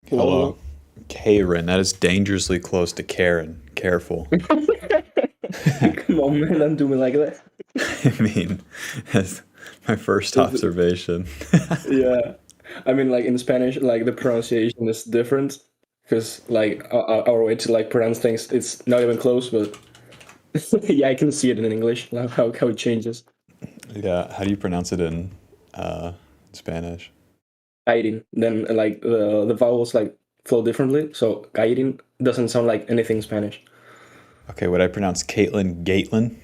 Hello. Hello. Karen, that is dangerously close to Karen. Careful. Come on, man, don't do me like that. I mean, that's my first It's- observation. yeah, I mean, like in Spanish, like the pronunciation is different because like our way to like pronounce things, it's not even close. But yeah, I can see it in English, like how it changes. Yeah, how do you pronounce it in uh, Spanish? Guiding, then like the vowels like flow differently. So guiding doesn't sound like anything Spanish. Okay, would I pronounce Caitlin Gaitlin?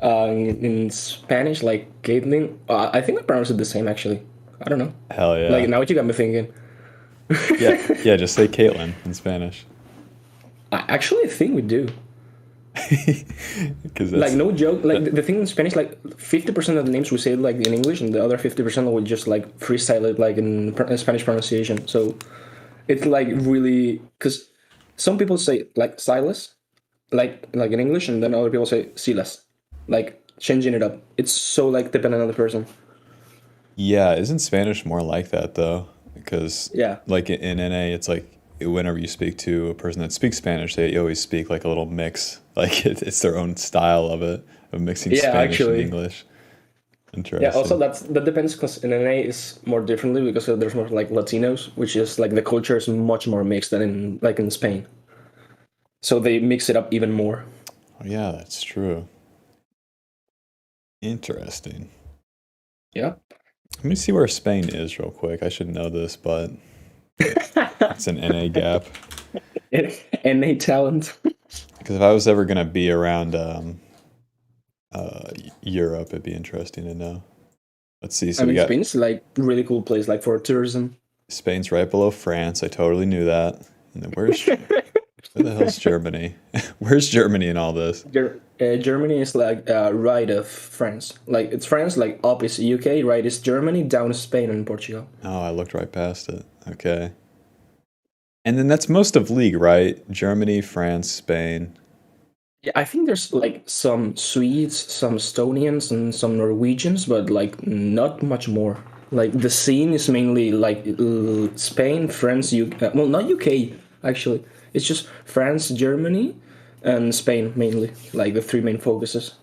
In Spanish, like Caitlin, I think I pronounce it the same actually. I don't know. Hell Like yeah. now you got me thinking. Yeah, yeah, just say Caitlin in Spanish. I actually think we do. Because Like that's no joke. Like that, the thing in Spanish, like 50% of the names we say like in English, and the other 50% we just like freestyle it like in Spanish pronunciation. So it's like really because some people say like Silas, like in English, and then other people say Silas, like changing it up. It's so like dependent on the person. yeah, isn't Spanish more like that though? Because Yeah. like in NA, it's like whenever you speak to a person that speaks Spanish, they always speak like a little mix. Like it's their own style of it, of mixing Yeah, Spanish and actually. English. Yeah. Also, Interesting. that depends because in NA is more differently because there's more like Latinos, which is like the culture is much more mixed than in like in Spain. So they mix it up even more. Oh, yeah, that's true. Interesting. Yeah. Let me see where Spain is real quick. I should know this, but it's an NA gap. NA talent. Because if I was ever gonna be around Europe, it'd be interesting to know. Let's see. I So we mean, got Spain's like really cool place, like for tourism. Spain's right below France. I totally knew that. And then where the hell's Germany? Where's Germany in all this? Germany is like right of France. Like it's France, like up is UK, right is Germany, down is Spain and Portugal. Oh, I looked right past it. Okay. And then that's most of league, right? Germany, France, Spain. Yeah, I think there's like some Swedes, some Estonians, and some Norwegians, but like not much more. Like the scene is mainly like Spain, France, UK. Well, not UK actually. It's just France, Germany, and Spain mainly. Like the three main focuses.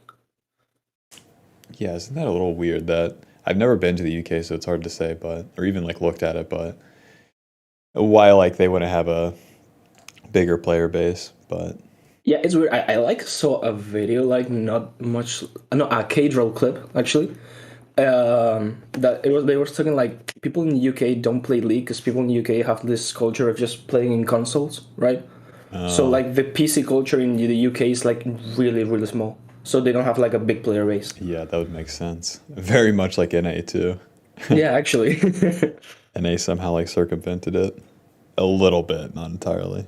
Yeah, isn't that a little weird that I've never been to the UK, so it's hard to say, but or even like looked at it, but why like they wouldn't have a bigger player base, but Yeah, it's weird. I like saw a video like not much, no, a K-Drill clip actually. That it was they were talking like people in the UK don't play League because people in the UK have this culture of just playing in consoles, right? So oh like the PC culture in the UK is like really small. So they don't have like a big player base. yeah, that would make sense. Very much like NA too. Yeah, actually. NA somehow like circumvented it a little bit, not entirely.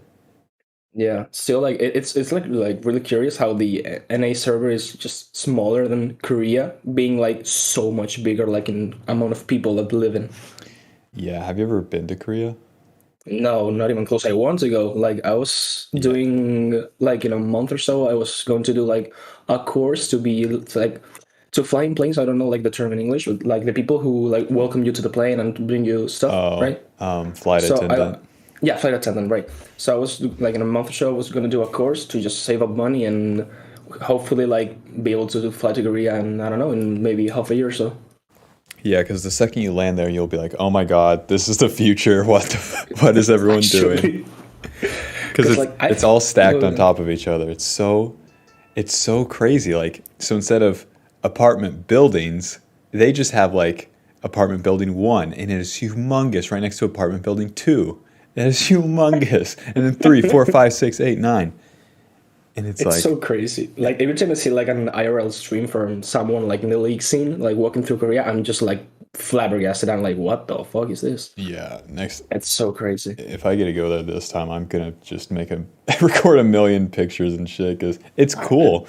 Yeah, still like it's like really curious how the NA server is just smaller than Korea, being like so much bigger, like in amount of people that live in. Yeah, have you ever been to Korea? No, not even close. I want to go. Like I was Yeah. doing like in a month or so, I was going to do like a course to be like to fly in planes. I don't know like the term in English, but like the people who like welcome you to the plane and bring you stuff, Oh, right? flight So attendant. yeah, flight attendant, right? So I was like in a month or so, I was going to do a course to just save up money and hopefully like be able to fly to Korea and I don't know in maybe half a year or so. Yeah, because the second you land there, you'll be like, "Oh my God, this is the future. What is everyone doing?" Actually, Because because it's like it's I've all stacked on uh, top of each other. It's so crazy. Like so, instead of apartment buildings, they just have like apartment building one, and it is humongous right next to apartment building two. It is humongous, and then three, four, five, six, eight, nine, and it's it's so like, crazy. Like every time I see like an IRL stream from someone like in the league scene, like walking through Korea, I'm just like flabbergasted. I'm like, what the fuck is this? yeah. Next, It's so crazy. if I get to go there this time, I'm gonna just make a record a million pictures and shit because it's cool.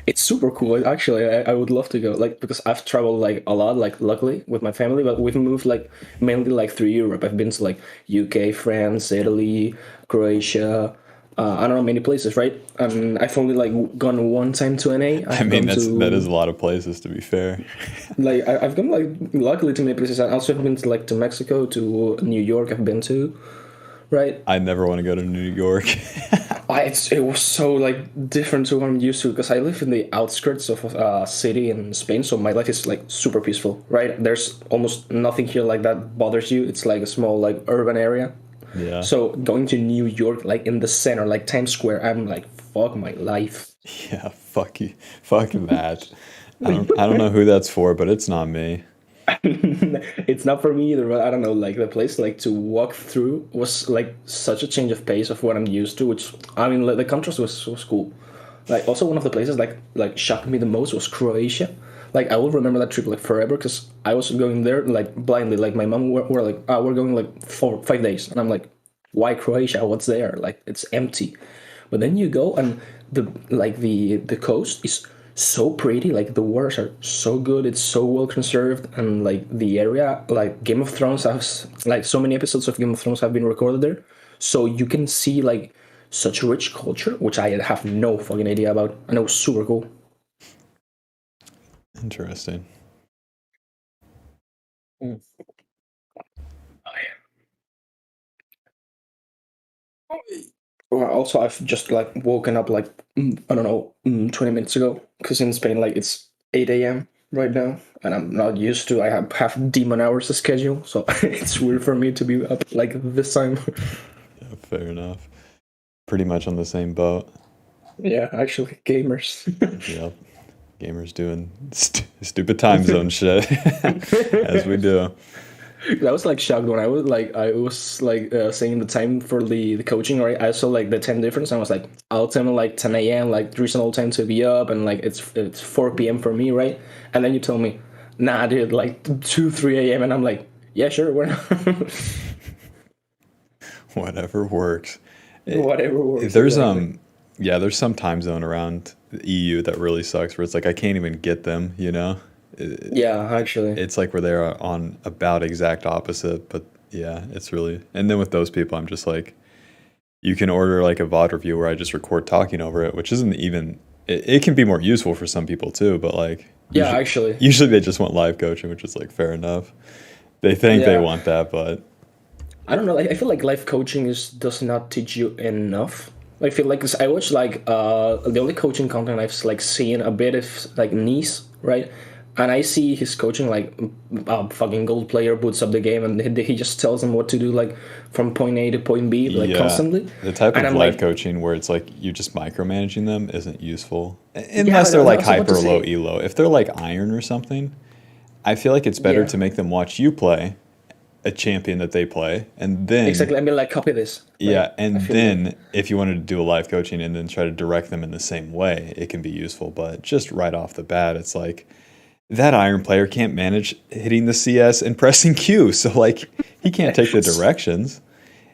It's super cool. Actually, I would love to go. Like because I've traveled like a lot, like luckily with my family, but we've moved like mainly like through Europe. I've been to like UK, France, Italy, Croatia. I don't know, many places, right? And I've only like gone one time to NA. I I've mean, gone that is to a lot of places to be fair. like I've gone like luckily to many places. I also have been to like to Mexico, to New York. I've been to, right? I never want to go to New York. It was so like different to what I'm used to because I live in the outskirts of a city in Spain, so my life is like super peaceful, right? There's almost nothing here like that bothers you. It's like a small like urban area. Yeah. So going to New York, like in the center, like Times Square, I'm like, fuck my life. Yeah, fuck you. Fuck that. I don't know who that's for, but it's not me. It's not for me either, but I don't know, like the place like to walk through was like such a change of pace of what I'm used to, which I mean like, the contrast was cool. Like also one of the places like shocked me the most was Croatia. Like I will remember that trip like forever because I was going there like blindly. Like my mom were like, we're going like 4 5 days, and I'm like, why Croatia? What's there? Like it's empty. But then you go and the coast is so pretty. Like the waters are so good. It's so well conserved, and like the area, like Game of Thrones has like so many episodes of Game of Thrones have been recorded there, so you can see like such rich culture, which I have no fucking idea about, and it was super cool. Interesting. Mm. Well, also, I've just like woken up like I don't know 20 minutes ago because in Spain like it's 8 a.m. right now, and I'm not used to. I have demon hours to schedule, so it's weird for me to be up like this time. Yeah, fair enough. Pretty much on the same boat. Yeah, actually, gamers. Yep. Gamers doing stupid time zone shit as we do. I was like shocked when I was saying the time for the coaching, right? I saw like the time difference. I was like, I'll tell them like 10 a.m. like reasonable time to be up, and like it's 4 p.m. for me, right? And then you tell me, nah, dude, like 2 3 a.m. and I'm like, yeah, sure, we're not. Whatever works. Whatever works. There's Exactly. yeah, there's some time zone around the EU that really sucks where it's like I can't even get them, you know? Yeah, actually. It's like we're there on about exact opposite, but yeah, it's really. And then with those people, I'm just like, you can order like a VOD review where I just record talking over it, which isn't even. It can be more useful for some people too, but like Yeah, usually, actually. usually they just want live coaching, which is like fair enough. They think they Yeah. want that, but I don't know. Like, I feel like life coaching is does not teach you enough. I feel like 'cause I watch like the only coaching content I've like seen a bit of like Nice, right? And I see his coaching like a fucking gold player boots up the game and he just tells them what to do like from point A to point B like yeah, constantly. the type And of I'm live like, coaching where it's like you're just micromanaging them isn't useful yeah, unless they're I like was about to hyper low say elo. If they're like iron or something, I feel like it's better yeah, to make them watch you play a champion that they play, and then exactly. I mean like copy this, right? yeah, I and feel like then if you wanted to do a live coaching and then try to direct them in the same way, it can be useful. But just right off the bat, it's like that iron player can't manage hitting the CS and pressing Q, so like he can't take the directions.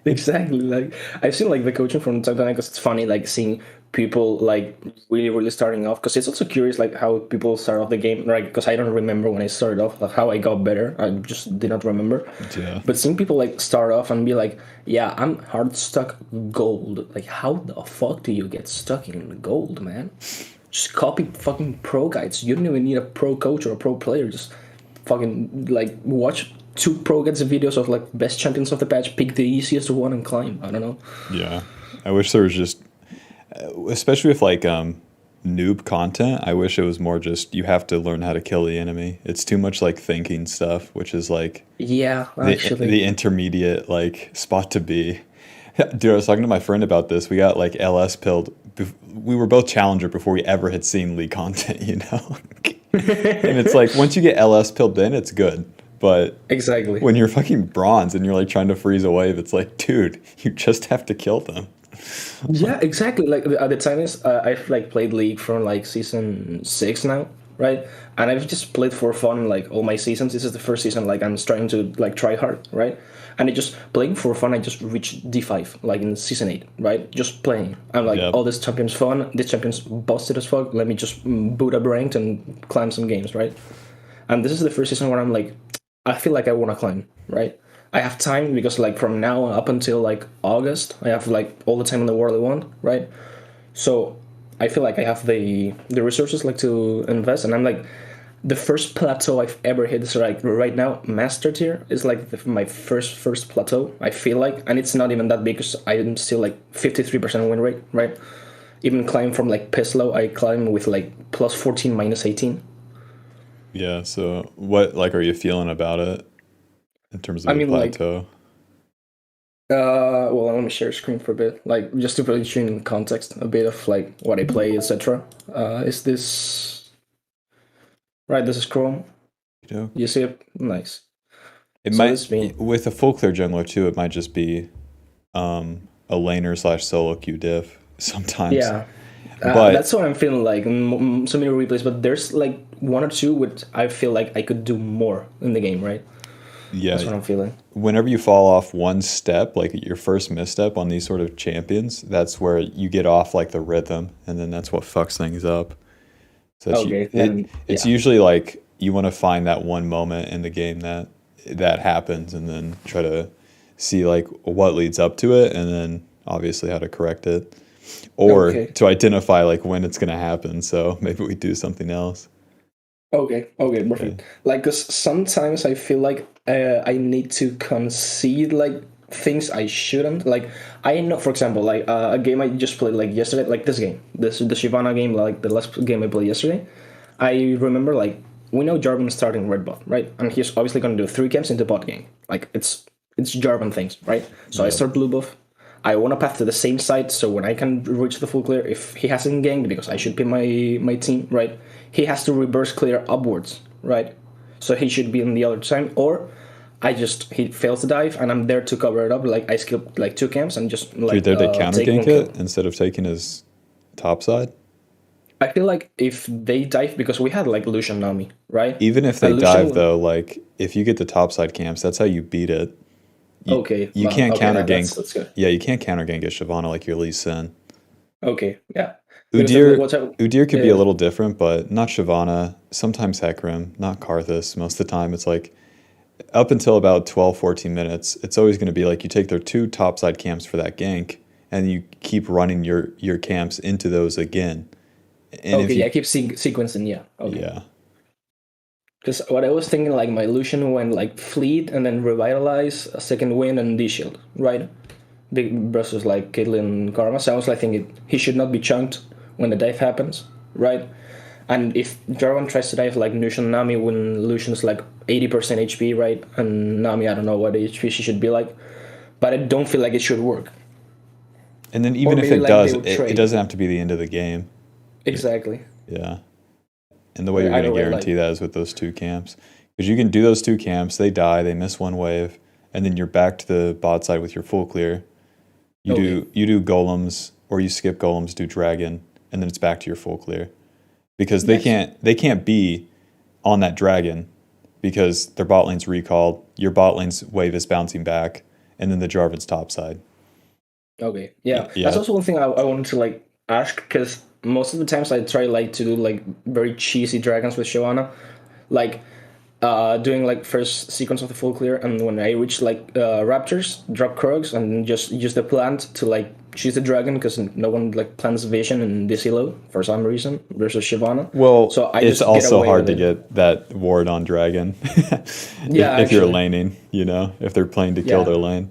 It exactly. Like I've seen like the coaching from time to time because it's funny like seeing people like really starting off because it's also curious like how people start off the game, right? Because I don't remember when I started off like how I got better. I just did not remember. yeah, But seeing people like start off and be like, yeah, I'm hard stuck gold. Like how the fuck do you get stuck in gold, man? Just copy fucking pro guides. You don't even need a pro coach or a pro player. Just fucking like watch two pro guides videos of like best champions of the patch. Pick the easiest one and climb. I don't know. yeah. I wish there was just, especially with like noob content. I wish it was more just you have to learn how to kill the enemy. It's too much like thinking stuff, which is like Yeah, the actually. intermediate like spot to be. Dude, I was talking to my friend about this. We got like LS pilled. We were both challenger before we ever had seen League content, you know. And it's like once you get LS pilled, then it's good. But Exactly. when you're fucking bronze and you're like trying to freeze a wave, it's like, dude, you just have to kill them. Yeah, exactly. Like at the time is I've like played League from like season 6 now, right? And I've just played for fun like all my seasons. This is the first season like I'm trying to like try hard, right? And it just playing for fun. I just reached D5 like in season 8, right? Just playing. I'm like, Yep. oh, this champion's fun. This champion's busted as fuck. Let me just boot up ranked and climb some games, right? And this is the first season where I'm like, I feel like I want to climb, right? I have time because like from now up until like August, I have like all the time in the world I want, right? So I feel like I have the resources like to invest, and I'm like the first plateau I've ever hit is like right now master tier is like my first plateau. I feel like, and it's not even that big because I'm still like 53% win rate, right? Even climb from like piss low, I climb with like plus 14 minus 18. Yeah. So what like are you feeling about it in terms of I your mean like plateau? well, let me share screen for a bit, like just to put you in context a bit of like what I play, etc. Is this right? This is Chrome. You know, You see it? Nice. it So might this mean with a full clear jungler too. It might just be a laner slash solo Q diff sometimes. yeah. But That's what I'm feeling like. So many replays, but there's like one or two which I feel like I could do more in the game, right? That's yeah, what I'm feeling. whenever you fall off one step, like your first misstep on these sort of champions, that's where you get off like the rhythm, and then that's what fucks things up. So Okay, then it's yeah. usually like you want to find that one moment in the game that happens, and then try to see like what leads up to it, and then obviously how to correct it, or Okay. to identify like when it's gonna happen. So maybe we do something else. Okay, Yeah. perfect. Like, cause sometimes I feel like I need to concede like things I shouldn't. Like, I know, for example, like a game I just played like yesterday, like this game, this the Shyvana game, like the last game I played yesterday. I remember like we know Jarvan is starting red buff, right? And he's obviously gonna do three camps into bot game. Like it's Jarvan things, right? So I Yep. start blue buff. I want to path to the same side, so when I can reach the full clear, if he hasn't ganked, because I should pin my team, right? He has to reverse clear upwards, right? So he should be on the other side, or he fails to dive, and I'm there to cover it up. Like I skip like two camps and just So you're like there to counter take one gank kill. it instead of taking his top side. I feel like if they dive, because we had like Lucian Nami, right? Even if they And dive Lucian, though, like if you get the top side camps, that's how you beat it. You okay, you well, can't okay, counter that, gank. that's good. Yeah, you can't counter gank a Shyvana like your Lee Sin. Okay, yeah, because Udyr what's up? Udyr could be a Yeah, little different, but not Shyvana. Sometimes Hecarim, not Karthus. Most of the time, it's like up until about 12, 14 minutes, it's always going to be like you take their two topside camps for that gank, and you keep running your camps into those again. And okay, if yeah, you, keep sequencing, yeah, okay. yeah, Because what I was thinking, like my Lucian went like fleet and then revitalize, a second wind and D shield, right? Big versus like Caitlyn Karma. So I was like thinking he should not be chunked when the dive happens, right? And if Jarvan tries to dive like Lucian Nami when Lucian's like 80% HP, right? And Nami, I don't know what HP she should be like, but I don't feel like it should work. and then Or even if maybe it like they does, would it trade. doesn't have to be the end of the game. Exactly. Yeah. And the way you're going to Either way, guarantee like that is with those two camps. Because you can do those two camps, they die, they miss one wave, and then you're back to the bot side with your full clear. okay, You do golems, or you skip golems, do dragon, and then it's back to your full clear. Because nice. they can't be on that dragon because their bot lane's recalled, your bot lane's wave is bouncing back, and then the Jarvan's top side. Okay, yeah, that's Yeah. also one thing I wanted to like ask because most of the times I try like to do like very cheesy dragons with Shyvana, like doing like first sequence of the full clear, and when I reach like raptors, drop Krogs, and just use the plant to like choose the dragon because no one like plants vision in this elo for some reason versus Shyvana, Well, so I it's just get also away hard with to it. get that ward on dragon Yeah, if you're actually, laning, if they're playing to kill yeah. their lane.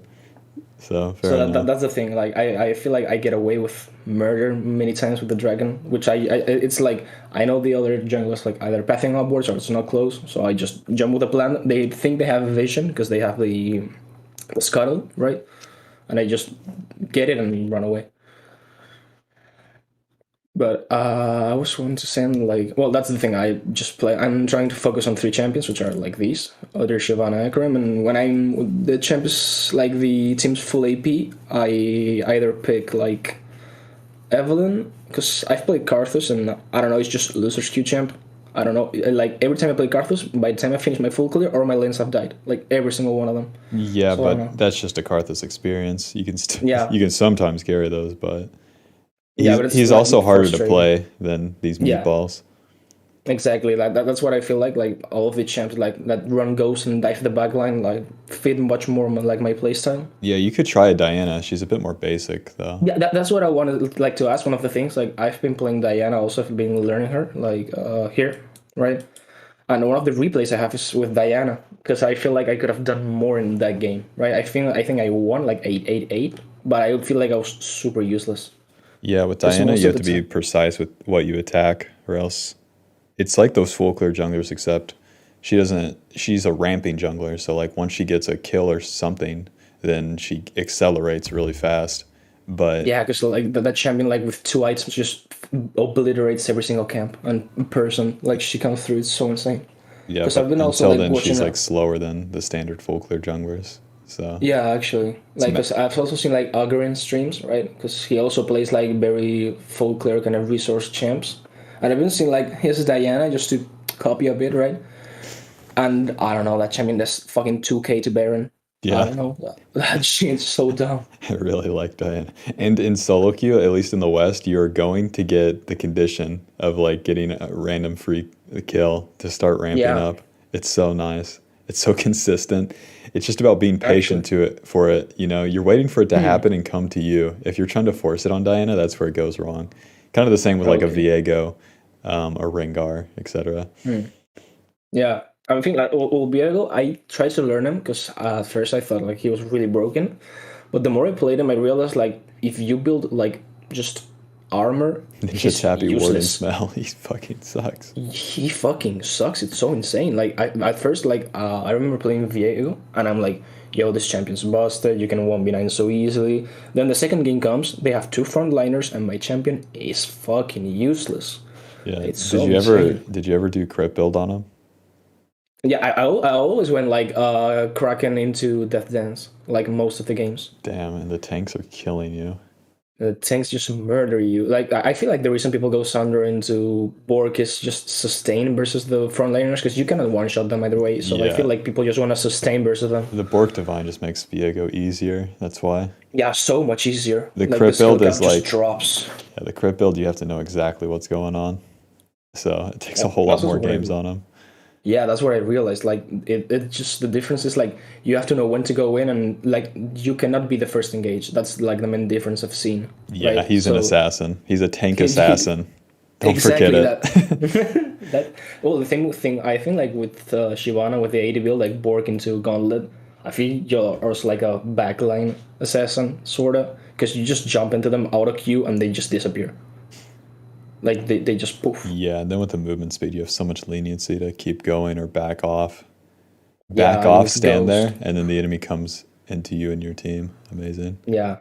So fair So enough. that's the thing. Like I feel like I get away with murder many times with the dragon, which it's like I know the other junglers like either pathing upwards or it's not close, so I just jump with the plan. They think they have a vision because they have the scuttle, right? And I just get it and run away. But I was want to send like well that's the thing I just play. I'm trying to focus on three champions, which are like these: other Shyvana, Akram, and when I'm the champions like the team's full AP, I either pick like Evelyn, because I've played Karthus and I don't know, it's just loser's Q champ. I don't know, like every time I play Karthus, by the time I finish my full clear, or my lanes have died, like every single one of them. Yeah, So I don't but know. that's just a Karthus experience. You can Yeah, you can sometimes carry those, but yeah, but it's he's like also harder to frustrating. play than these Yeah, meatballs. Exactly. That's what I feel like. Like all of the champs, like that run goes and dive the back line, like fit much more like my playstyle. Yeah, you could try a Diana. She's a bit more basic though. Yeah, that's what I wanted like to ask. One of the things, like I've been playing Diana, also have been learning her, like here, right? And one of the replays I have is with Diana because I feel like I could have done more in that game, right? I think I won like 8-8-8, but I feel like I was super useless Yeah, with because Diana, most you of have the to be time, precise with what you attack, or else it's like those full clear junglers, except she doesn't. She's a ramping jungler, so like once she gets a kill or something, then she accelerates really fast. But yeah, because like that champion like with two items just obliterates every single camp and person. Like she comes through, it's so insane. yeah, Because I've but been also until like then, watching she's like slower than the standard full clear junglers. So yeah, actually, it's like, cause I've also seen like Agarin streams, right? Because he also plays like very full clear kind of resource champs, and I've been seeing like his Diana just to copy a bit, right? And I don't know that champion that's fucking 2K to Baron. I yeah. don't know that shit's so dumb. I really like Diana. And in solo queue, at least in the West, you're going to get the condition of like getting a random free kill to start ramping Yeah, up. It's so nice. It's so consistent. It's just about being patient actually. to it for it. You know, you're waiting for it to happen and come to you. If you're trying to force it on Diana, that's where it goes wrong. Kind of the same with like a Okay. Viego, a Rengar, etc. Yeah, I think like Olbiego, I tried to learn him because at first I thought like he was really broken, but the more I played him, I realized like if you build like just armor, Ninja he's Tappy Warden useless. smell. He fucking sucks. He fucking sucks. It's so insane. Like I at first like I remember playing Viego and I'm like, yo, this champion's busted. You can 1v9 so easily. Then the second game comes, they have two frontliners and my champion is fucking useless. Yeah. It's so insane. Did you ever do crit build on him? Yeah, I always went like Kraken into Death Dance, like most of the games. Damn, and the tanks are killing you. Tanks just murder you. Like I feel like the reason people go Sunder into Bork is just sustain versus the frontliners because you cannot one shot them either way. So I feel Yeah, like people just want to sustain versus them. the Bork Divine just makes Viego easier. That's why. Yeah, so much easier. The Like the crit skill build is cap just like, drops. yeah, the crit build, you have to know exactly what's going on. So it takes a Yeah, whole lot that's also more what I games on him. yeah, that's what I realized. Like it just the difference is like you have to know when to go in and like you cannot be the first engage. That's like the main difference I've seen, Yeah, right? he's an So assassin. He's a tank assassin. Don't forget exactly it. that. That well, the thing I think like with Shyvana with the AD build like Bork into Gauntlet, I feel you're also like a backline assassin sorta because you just jump into them out of queue and they just disappear. Like they just poof. Yeah, and then with the movement speed, you have so much leniency to keep going or back off. Back Yeah, off, with stand Ghost. there, and then the enemy comes into you and your team. Amazing. Yeah,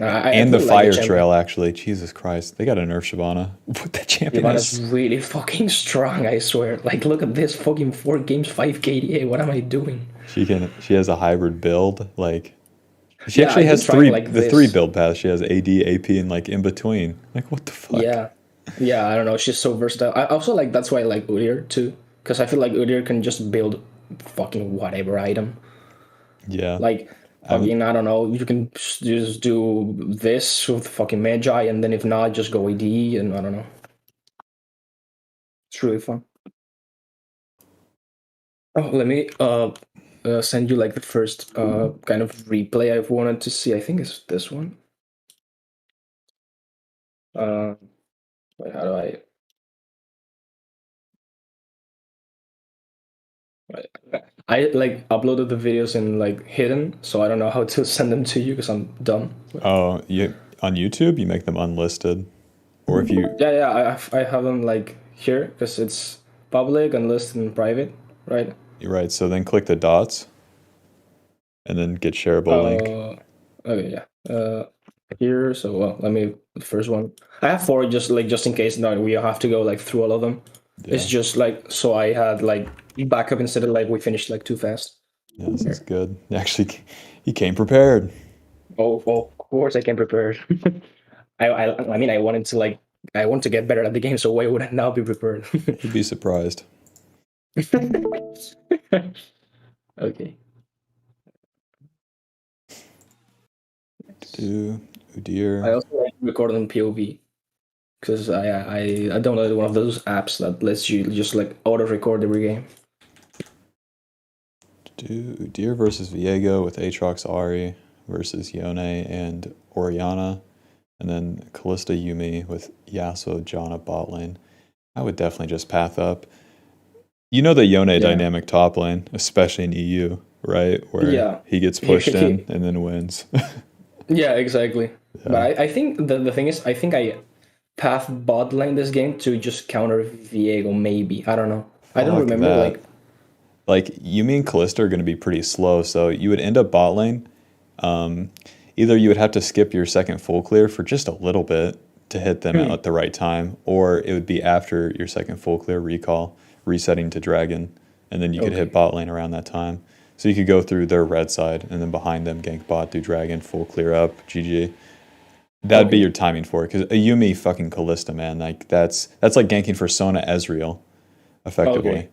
I And the really like the fire champion. trail, actually. Jesus Christ. They got to nerf Shyvana. But that champion Shyvana's has. really fucking strong. I swear. Like look at this fucking 4 games 5 KDA. What am I doing? She has a hybrid build. Like she Yeah, actually I've been has trying like three this. build paths. She has AD, AP, and like in between. Like what the fuck? Yeah, yeah. I don't know. She's so versatile. I also like that's why I like UDYR too, because I feel like UDYR can just build fucking whatever item. Yeah. Like I'm fucking I don't know. You can just do this with fucking Magi, and then if not, just go AD, and I don't know. It's really fun. Oh, let me send you like the first kind of replay I've wanted to see. I think it's this one. Uh, wait, how do I? I like uploaded the videos in like hidden, so I don't know how to send them to you because I'm dumb. oh, you on YouTube, you make them unlisted. Or if you Yeah, yeah, I have them like here because it's public and listed in private, right? you're right, so then click the dots and then get shareable link. Okay, yeah. Here, so well, let me the first one. I have four just in case now we have to go like through all of them. It's Yeah. just like so I had like backup instead of like we finished like too fast. Yeah, this is Here. good. Actually, he came prepared. Oh, well, of course I can prepare. I mean I wanted to like I want to get better at the game, so why would I now be prepared? You'd be surprised. Okay. Do, oh I dear. also like recording POV. because I downloaded one of those apps that lets you just like auto record every game. UDYR versus Viego with Aatrox Ari versus Yone and Orianna. And then Callista Yumi with Yasuo Janna bot lane. I would definitely just path up. You know the Yone dynamic top lane, especially in EU, right? Where he gets pushed in and then wins. Yeah, exactly. Yeah. But I think the thing is, I think I path bot lane this game to just counter Viego, maybe. I don't know. I don't remember. That. Like Yumi and Callista are going to be pretty slow, so you would end up bot lane. Either you would have to skip your second full clear for just a little bit to hit them at the right time, or it would be after your second full clear recall, resetting to dragon, and then you could hit bot lane around that time. So you could go through their red side, and then behind them gank bot, do dragon, full clear up, GG. That'd be your timing for it, because a Yumi fucking Callista, man, like that's like ganking for Sona Ezreal, effectively.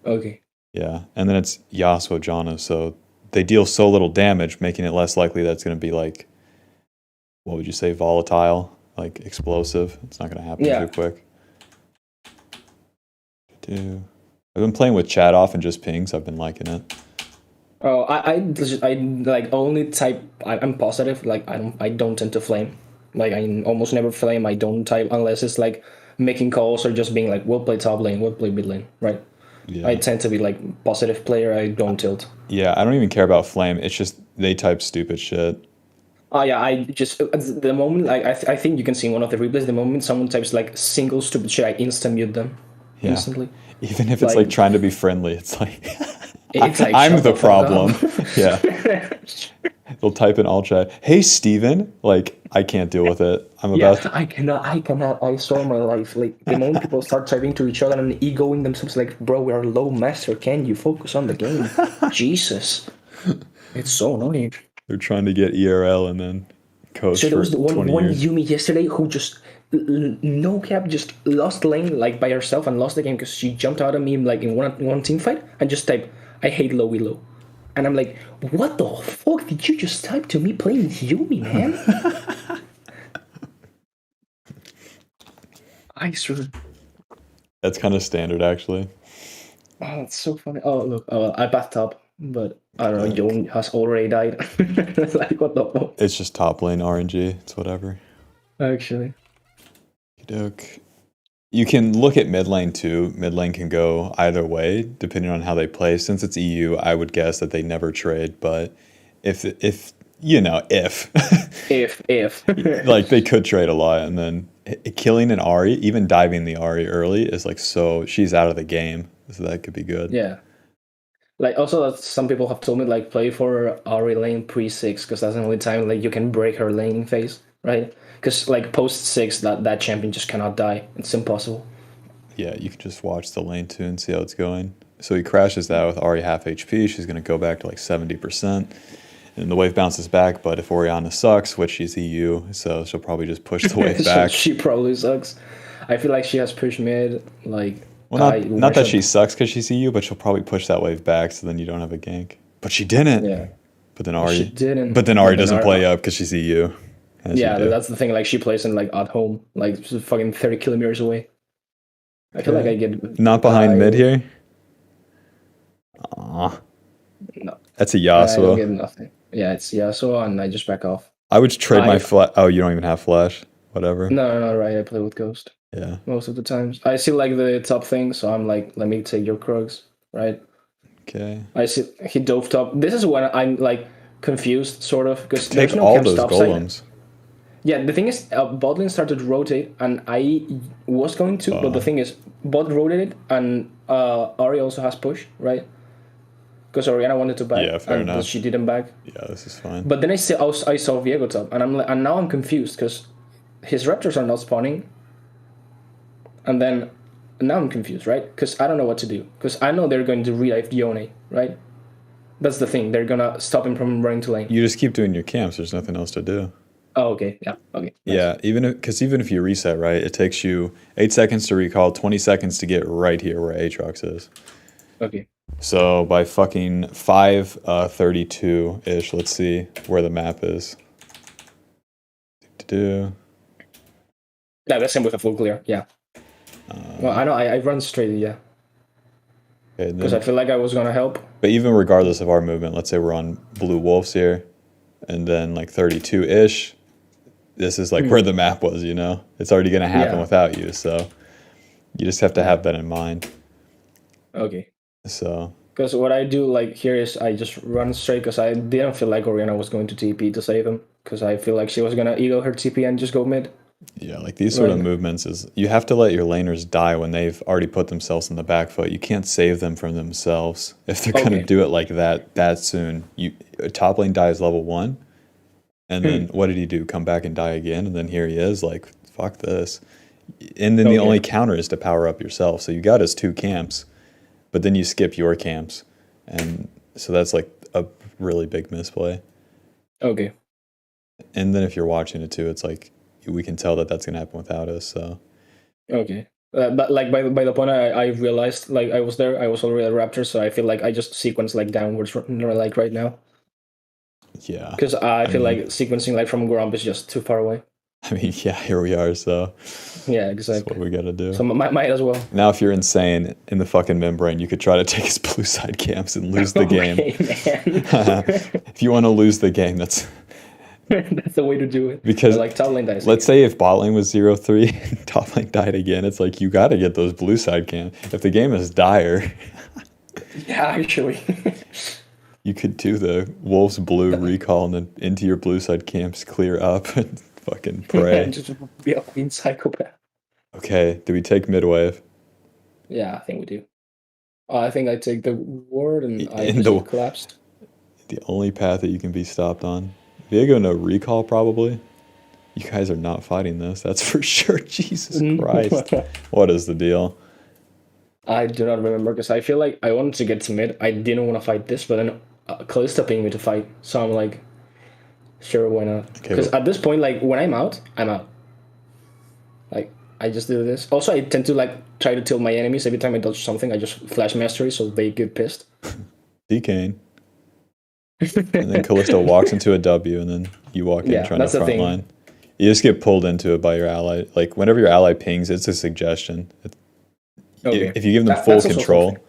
Okay. Yeah, and then it's Yasuo Janna, so they deal so little damage, making it less likely that it's going to be like, what would you say, volatile, like explosive. It's not going to happen too quick. I've been playing with chat off and just pings. I've been liking it. Oh, I like only type. I'm positive. Like I don't tend to flame. Like I almost never flame. I don't type unless it's like making calls or just being like, we'll play top lane, we'll play mid lane, right? Yeah. I tend to be like positive player. I don't tilt. Yeah, I don't even care about flame. It's just they type stupid shit. Oh yeah, I just the moment like I think you can see in one of the replays. The moment someone types like single stupid shit, I instant mute them instantly. Even if it's like trying to be friendly, it's like I'm the problem. Yeah. They'll type in all chat. Hey Steven, like I can't deal with it. I cannot. I saw my life. Like the moment people start typing to each other and egoing themselves, like, bro, we are low master. Can you focus on the game? Jesus, it's so annoying. They're trying to get ERL and then coast. So there was one Yumi yesterday who just no cap just lost lane like by herself and lost the game because she jumped out at me like in one team fight and just typed, "I hate low elo." And I'm like, what the fuck did you just type to me playing Yumi, man? I swear. That's kind of standard, actually. Oh, that's so funny. Oh, look. I bathed up, but I don't know. Yon has already died. Like, what the fuck? It's just top lane RNG. It's whatever. Actually. You can look at mid lane too. Mid lane can go either way depending on how they play. Since it's EU, I would guess that they never trade. But if like they could trade a lot, and then killing an Ahri, even diving the Ahri early is like so she's out of the game. So that could be good. Yeah. Like also, some people have told me like play for Ahri lane pre-6 because that's the only time like you can break her laning phase, right? Because like post 6, that champion just cannot die. It's impossible. Yeah, you can just watch the lane too and see how it's going. So he crashes that with Ahri half HP. She's going to go back to like 70%. And the wave bounces back, but if Orianna sucks, which she's EU, so she'll probably just push the wave back. She probably sucks. I feel like she has pushed mid, like... Well, not that she sucks because she's EU, but she'll probably push that wave back, so then you don't have a gank. But she didn't. Yeah. But then Ahri doesn't play up because she's EU. Yeah, that's the thing. Like she plays in like at home, like fucking 30 kilometers away. I feel like I get not behind mid here. Aww. No, that's a Yasuo. I don't get nothing. Yeah, it's Yasuo, and I just back off. I would trade my flash. Oh, you don't even have flash. Whatever. No, right. I play with Ghost. Yeah. Most of the times, I see like the top thing, so I'm like, let me take your Krugs, right? Okay. I see he dove top. This is when I'm like confused, sort of, because there's no all those golems. Side. Yeah, the thing is, bot lane started to rotate, and I was going to, but the thing is, bot rotated, and Ahri also has push, right? Because Orianna wanted to back, but she didn't back. Yeah, this is fine. But then I saw Viego top, and and now I'm confused because his raptors are not spawning, and then now I'm confused, right? Because I don't know what to do. Because I know they're going to relive Yone, right? That's the thing. They're gonna stop him from running to lane. You just keep doing your camps. There's nothing else to do. Oh, okay. Yeah. Okay. Nice. Yeah. Even if you reset, right, it takes you 8 seconds to recall, 20 seconds to get right here where Aatrox is. Okay. So by fucking 5:32 ish, let's see where the map is. Yeah, the same with a full clear. Yeah. Well, I know. I run straight. Yeah, Okay, because I then, feel like I was gonna help. but even regardless of our movement, let's say we're on blue wolves here, and then like 32-ish, this is like where Hmm. the map was, It's already going to happen Yeah. without you, so you just have to Yeah. have that in mind. Okay. So, Because what I do like here is I just run straight because I didn't feel like Oriana was going to TP to save him because I feel like she was gonna ego her TP and just go mid. yeah, like these sort of Right. movements is you have to let your laners die when they've already put themselves in the back foot. You can't save them from themselves. If they're going to Okay. do it like that soon, top lane dies level 1, and then Hmm. what did he do? Come back and die again, and then here he is like, fuck this. And then the Okay. only counter is to power up yourself. So you got his 2 camps, but then you skip your camps. And so that's like a really big misplay. Okay. And then if you're watching it too, it's like we can tell that that's going to happen without us. So Okay. But like by the point I realized like I was there, I was already a Raptor, so I feel like I just sequence like downwards like right now yeah, because I I feel like mean, sequencing like from Grump is just too far away. yeah, here we are. So Yeah, that's what exactly. we got to So do. might as well. Now, if you're insane in the fucking membrane, you could try to take his blue side camps and lose the game. Okay, man. If you want to lose the game, that's That's the way to do it. because Like top lane dice let's again. say if bot lane was 0-3 and top lane died again, it's like you got to get those blue side camps. If the game is dire, Yeah, actually. you could do the Wolves blue recall and then into your blue side camps, clear up and fucking pray. Just be a queen psychopath. Okay, do we take mid wave? Yeah, I think we do. I think I take the ward and I In just the collapsed. only path that you can be stopped on. Viego no recall probably. You guys are not fighting this, that's for sure. Jesus Christ. What is the deal? I do not remember because I feel like I wanted to get to mid. I didn't want to fight this, but then Kalista pinged me to fight. So I'm like, sure, why not? Okay, Because but at this point, like when I'm out, I'm out. Like I just do this. Also, I tend to like try to tilt my enemies every time I dodge something. I just flash mastery so they get pissed. Decane. And then Callisto walks into a W, and then you walk in Yeah, trying to that's the front thing. line. You just get pulled into it by your ally. Like whenever your ally pings, it's a suggestion. Okay, If you give them full that's also control, something.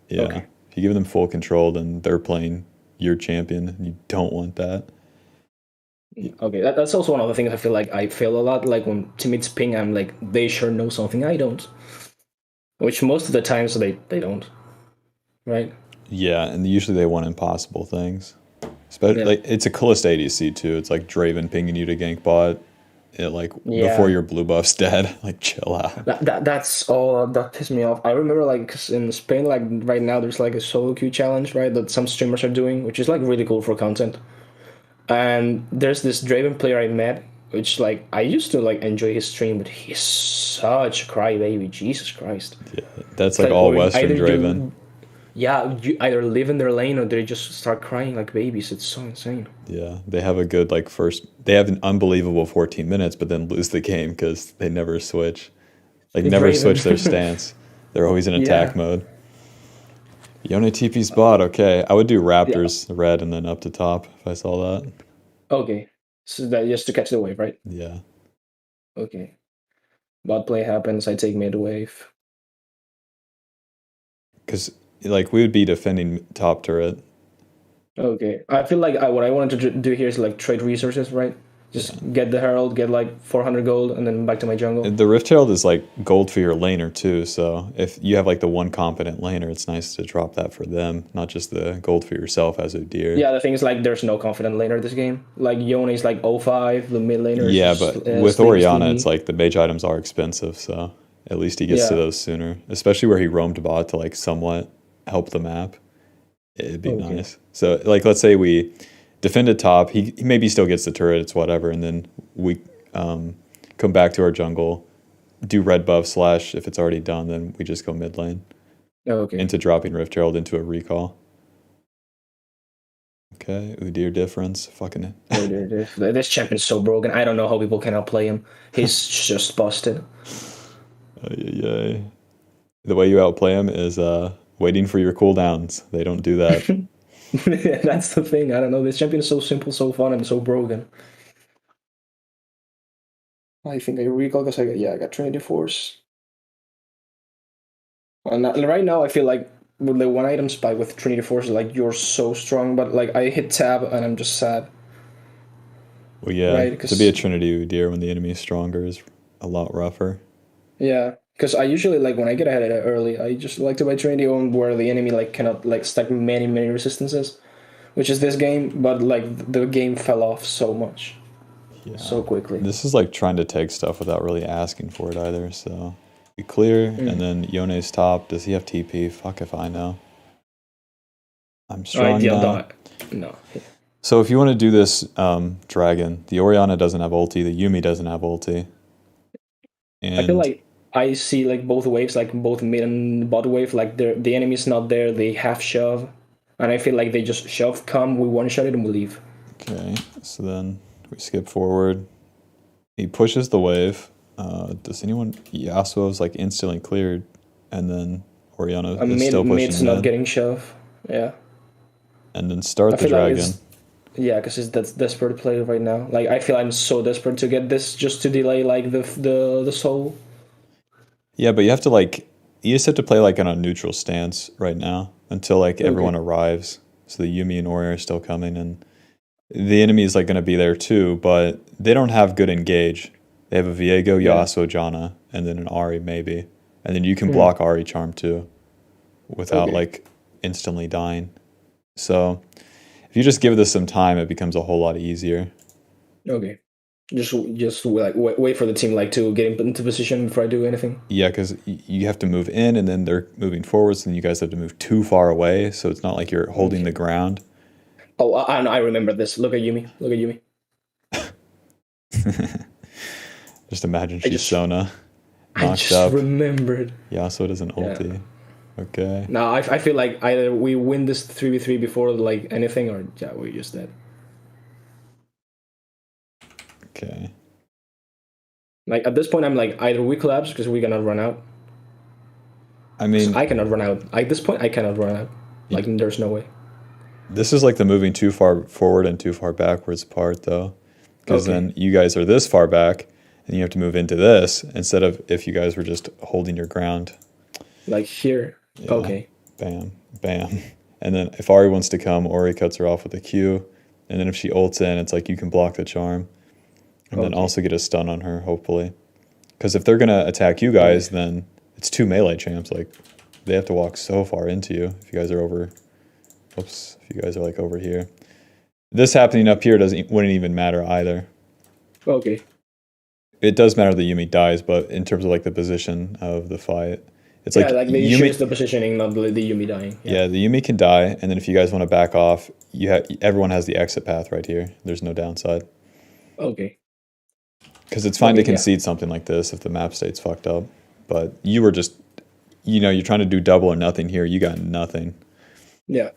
yeah. Okay. If you give them full control, then they're playing your champion. And you don't want that. Okay, that's also one of the things I feel like I fail a lot. Like when teammates ping, I'm like, they sure know something I don't. Which most of the times they don't. Right? Yeah, and usually they want impossible things. Especially Yeah. like it's a Callista ADC too. It's like Draven pinging you to gank bot. Like before Yeah. your blue buff's dead. Like chill out. That's all that pissed me off. I remember like 'cause in Spain, like right now, there's like a solo queue challenge, right? That some streamers are doing, which is like really cool for content. And there's this Draven player I met, which like I used to like enjoy his stream, but he's such a crybaby. Jesus Christ! Yeah, that's It's like like all or Western either Draven. you either live in their lane or they just start crying like babies. It's so insane. Yeah, they have a good like first. They have an unbelievable 14 minutes, but then lose the game because they never switch. Like It's never Raven. switch their stance. They're always in attack Yeah, mode. Yone TP's bot. Okay, I would do yeah. Raptors red and then up to top if I saw that. Okay, so that just to catch the wave, right? Yeah, Okay. Bot play happens. I take mid wave. because like we would be defending top turret. Okay. I feel like what I wanted to do here is like trade resources, right? Just get the Herald, get like 400 gold, and then back to my jungle. The Rift Herald is like gold for your laner too. So if you have like the one competent laner, it's nice to drop that for them, not just the gold for yourself as UDYR. Yeah, the thing is like there's no confident laner this game. Like Yone is like 05, the mid laner Yeah, is but with Sleepy Oriana, Stevie. it's like the mage items are expensive, so at least he gets to Yeah. those sooner. Especially where he roamed bot to like somewhat help the map. It'd be Okay. nice. So like let's say we defended top, he maybe still gets the turret, it's whatever, and then we come back to our jungle, do red buff slash if it's already done, then we just go mid lane Okay. into dropping Rift Herald into a recall. Okay, UDYR difference. Fucking Oh, this champion's so broken. I don't know how people cannot play him. He's just busted. yeah. The way you outplay him is waiting for your cooldowns. They don't do that. That's the thing. I don't know. This champion is so simple, so fun, and so broken. I think I recall because I got Trinity Force. And right now I feel like with the one item spike with Trinity Force, like you're so strong, but like I hit tab and I'm just sad, Well, yeah, right? to be a Because Trinity UDYR when the enemy is stronger is a lot rougher. yeah, because I usually like when I get ahead of it early, I just like to buy Trinity on where the enemy like cannot like stack many resistances, which is this game. But like the game fell off so much, Yeah. so quickly. This is like trying to take stuff without really asking for it either, so we clear, and Mm. then Yone's top. Does he have TP? Fuck if I know. I'm I strong yeah, now. don't, no. So if you want to do this dragon, the Orianna doesn't have ulti, the Yumi doesn't have ulti. I feel And like I see like both waves, like both mid and bot wave. Like the enemy's not there, they half shove, and I feel like they just shove, come, we one shot it, and we leave. okay, so then we skip forward. He pushes the wave. Does anyone? Yasuo's like instantly cleared, and then Orianna And is still mid's pushing not mid, getting shove. Yeah, and then I start the feel like dragon. it's yeah, because it's that's desperate to play right now. Like I feel I'm so desperate to get this just to delay like the soul. Yeah, but you have to like you just have to play like on a neutral stance right now until like everyone Okay. arrives. So the Yumi and Ori are still coming, and the enemy is like going to be there too, but they don't have good engage. They have a Viego, Yeah. Yasuo, Janna, and then an Ari maybe, and then you can Hmm. block Ari charm too without Okay. like instantly dying. So if you just give this some time, it becomes a whole lot easier. Okay. Just like wait for the team like to get into position before I do anything. Yeah, because you have to move in, and then they're moving forwards, and you guys have to move too far away, so it's not like you're holding the Okay. ground. Oh, I remember this. Look at Yumi. Look at Yumi. Just imagine I she's just Sona, I knocked just up. remembered. Yasuo doesn't Yeah. ulti. Okay. Now I feel like either we win this 3v3 before like anything, or yeah, we just dead. Okay. Like at this point, I'm like either we collapse because we cannot run out. I 'Cause mean, I cannot run out. At this point, I cannot run out. Like there's no way. this is like the moving too far forward and too far backwards part, though. Because Okay. then you guys are this far back, and you have to move into this instead of if you guys were just holding your ground. Like here. Yeah. Okay. Bam. Bam. And then if Ari wants to come, Ori cuts her off with a Q. And then if she ults in, it's like you can block the charm. And then Okay. also get a stun on her, hopefully. Because if they're going to attack you guys, then it's two melee champs. Like, they have to walk so far into you if you guys are over. Oops. If you guys are like over here. This happening up here wouldn't even matter either. Okay. It does matter that Yumi dies, but in terms of like the position of the fight, it's Yeah, like like the issue is Yumi. the positioning, not the Yumi dying. Yeah. Yeah, the Yumi can die, and then if you guys want to back off, everyone has the exit path right here. There's no downside Okay. because it's fine to Okay. Yeah. concede something like this if the map state's fucked up. But you were just, you're trying to do double or nothing here. You got nothing. Yeah.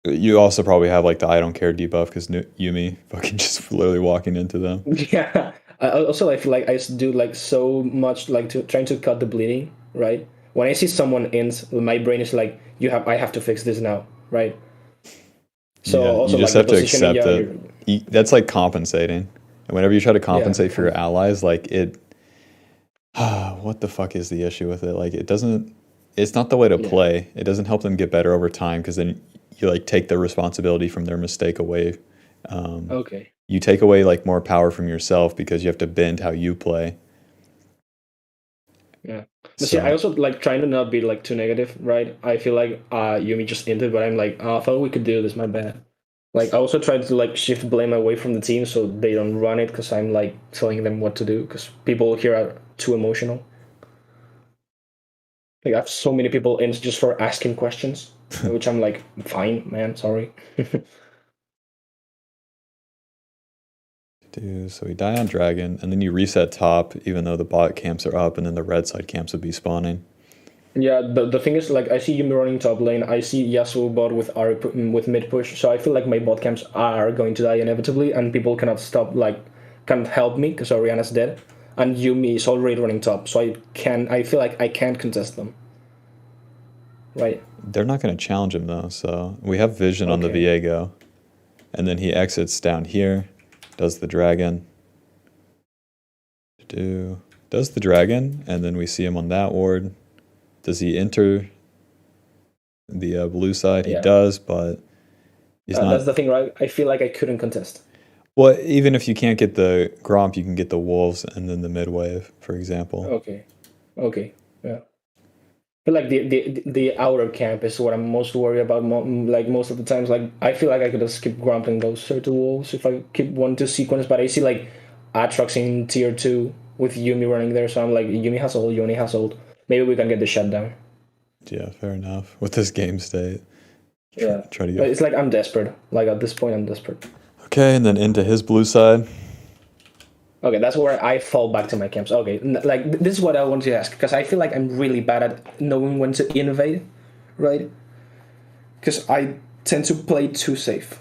You also probably have like the I don't care debuff because Yumi fucking just literally walking into them. Yeah. I feel like I do like so much like to trying to cut the bleeding. Right. When I see someone ends, my brain is like, I have to fix this now. Right. So Yeah, you also just like the have to positioning. accept Yeah. it. That's like compensating. And whenever you try to Yeah. compensate for your allies, like it, what the fuck is the issue with it? Like it doesn't, it's not the way to Yeah. play. It doesn't help them get better over time because then you like take the responsibility from their mistake away. Okay. You take away like more power from yourself because you have to bend how you play. Yeah. But see, I So also like trying to not be like too negative, right? I feel like Yumi just ended, but I'm like, I thought we could do this, my bad. Like I also tried to like shift blame away from the team so they don't run it because I'm like telling them what to do because people here are too emotional. Like I have so many people in just for asking questions, which I'm like, fine, man, sorry. so we die on dragon, and then you reset top, even though the bot camps are up, and then the red side camps would be spawning. Yeah, the thing is, like, I see Yumi running top lane. I see Yasuo bot with with mid push. So I feel like my bot camps are going to die inevitably, and people cannot stop, like, can't help me because Oriana's dead, and Yumi is already running top. So I feel like I can't contest them. Right. They're not going to challenge him though, so we have vision on the Okay. Viego, and then he exits down here, does the dragon. Does the dragon, and then we see him on that ward. Does he enter the blue side? He Yeah, does, but he's not. that's the thing, right? I feel like I couldn't contest. Well, even if you can't get the Gromp, you can get the wolves and then the mid wave, for example. Okay, okay, yeah. Feel like the outer camp is what I'm most worried about. Like most of the times, like I feel like I could have skipped grumpling those turtle wolves if I keep one to sequence. But I see like Atrox in tier 2 with Yumi running there, so I'm like Yumi has ult, Yoni has ult. Maybe we can get the shutdown. Yeah, fair enough. With this game state, Yeah, try to but get. it's like I'm desperate. Like at this point, I'm desperate. Okay, and then into his blue side. Okay, that's where I fall back to my camps. Okay, like this is what I want to ask because I feel like I'm really bad at knowing when to invade, right? Because I tend to play too safe.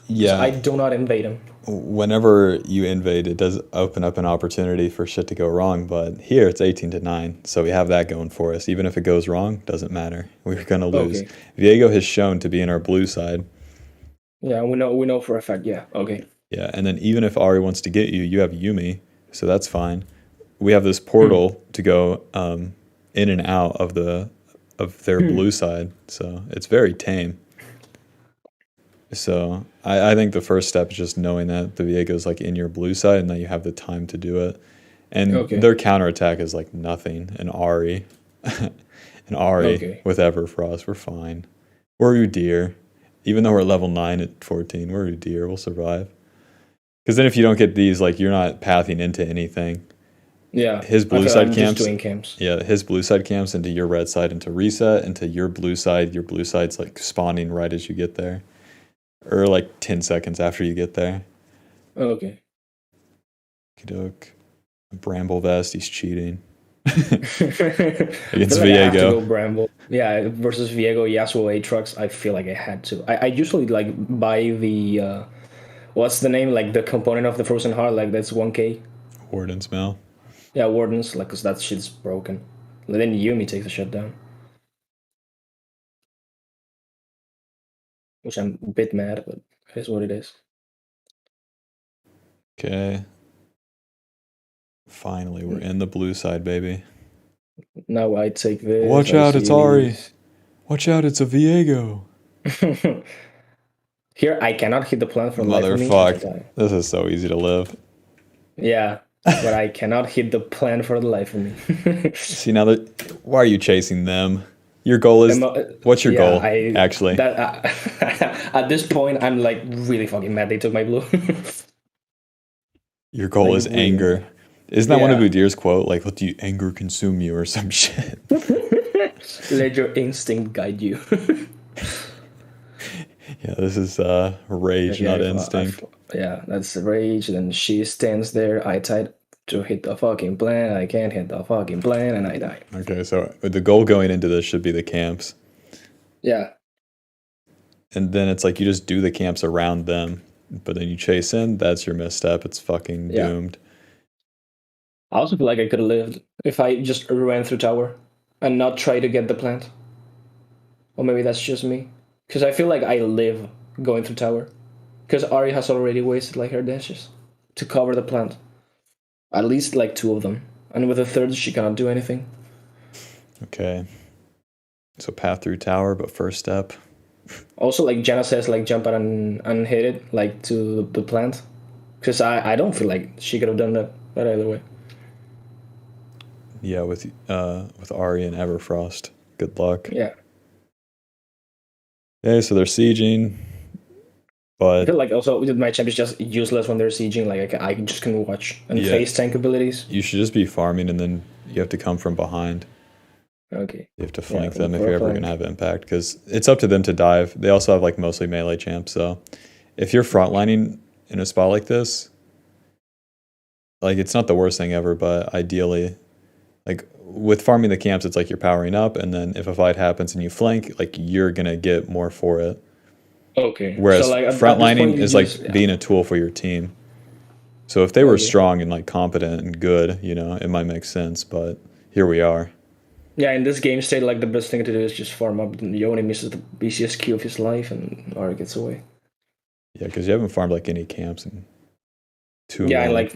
Yeah, I do not invade him. whenever you invade, it does open up an opportunity for shit to go wrong. But here it's 18-9, so we have that going for us. Even if it goes wrong, doesn't matter. We're gonna lose. Okay. Viego has shown to be in our blue side. Yeah, we know for a fact. Yeah. Okay. Yeah, and then even if Ari wants to get you, you have Yumi, so that's fine. We have this portal to go in and out of their blue side, so it's very tame. So I think the first step is just knowing that the Viego's like in your blue side and that you have the time to do it. And Okay. their counterattack is like nothing. And Ari and Ari Okay. with Everfrost, we're fine. We're UDYR. Even though we're level 9 at 14, we're UDYR, we'll survive. Because then if you don't get these, like you're not pathing into anything. Yeah. His I blue feel side I'm camps. just doing camps. Yeah, his blue side camps into your red side into reset, into your blue side's like spawning right as you get there. Or like 10 seconds after you get there. Okay. Okey-doke. Bramble Vest, he's cheating. Against Viego. I have to go Bramble. Yeah, versus Viego, Yasuo, Aatrox. I feel like I had to. I usually like buy the what's the name? Like the component of the Frozen Heart. Like that's 1K. Warden's Mail. Yeah, Wardens. Like, cause that shit's broken. And then Yumi takes the shutdown, which I'm a bit mad, but it is what it is. Okay. Finally, we're in the blue side, baby. Now I take this. Watch I out, see it's Ari. these. Watch out, it's a Viego. Here, I cannot hit the plant for the life of me. Motherfuck. This is so easy to live. Yeah, but I cannot hit the plant for the life of me. See, now that. Why are you chasing them? Your goal is. What's your goal, actually? At this point, I'm like really fucking mad they took my blue. Your goal like, is really anger. mad. Isn't that one of UDYR's quote? Like, let the anger consume you or some shit. Let your instinct guide you. Yeah, this is rage, not instinct. Yeah, that's rage. Then she stands there. I tried to hit the fucking plant. I can't hit the fucking plant, and I died. Okay, so the goal going into this should be the camps. Yeah. And then it's like you just do the camps around them, but then you chase in, that's your misstep. It's fucking doomed. I also feel like I could have lived if I just ran through tower and not try to get the plant. Or maybe that's just me. Because I feel like I live going through tower. Because Ari has already wasted like her dashes to cover the plant. At least like 2 of them. And with the third, she cannot do anything. Okay. So path through tower, but first step. Also, like Jenna says, like jump out and hit it, like to the plant. Because I don't feel like she could have done that either way. Yeah, with Ari and Everfrost. Good luck. Yeah. Okay, so they're sieging, I but feel like also my champ is just useless when they're sieging. Like I just can watch and face tank abilities. You should just be farming, and then you have to come from behind. Okay. You have to flank them if you're ever gonna have impact, because it's up to them to dive. They also have like mostly melee champs, so if you're frontlining in a spot like this, like it's not the worst thing ever, but ideally, like with farming the camps, it's like you're powering up, and then if a fight happens and you flank, like you're gonna get more for it. Okay. Whereas so, like, frontlining is like being a tool for your team. So if they were strong and like competent and good, you know, it might make sense. But here we are. Yeah, in this game state, like the best thing to do is just farm up. Yoni misses the BCSQ of his life, and Ari gets away. Yeah, because you haven't farmed like any camps in too Yeah, long.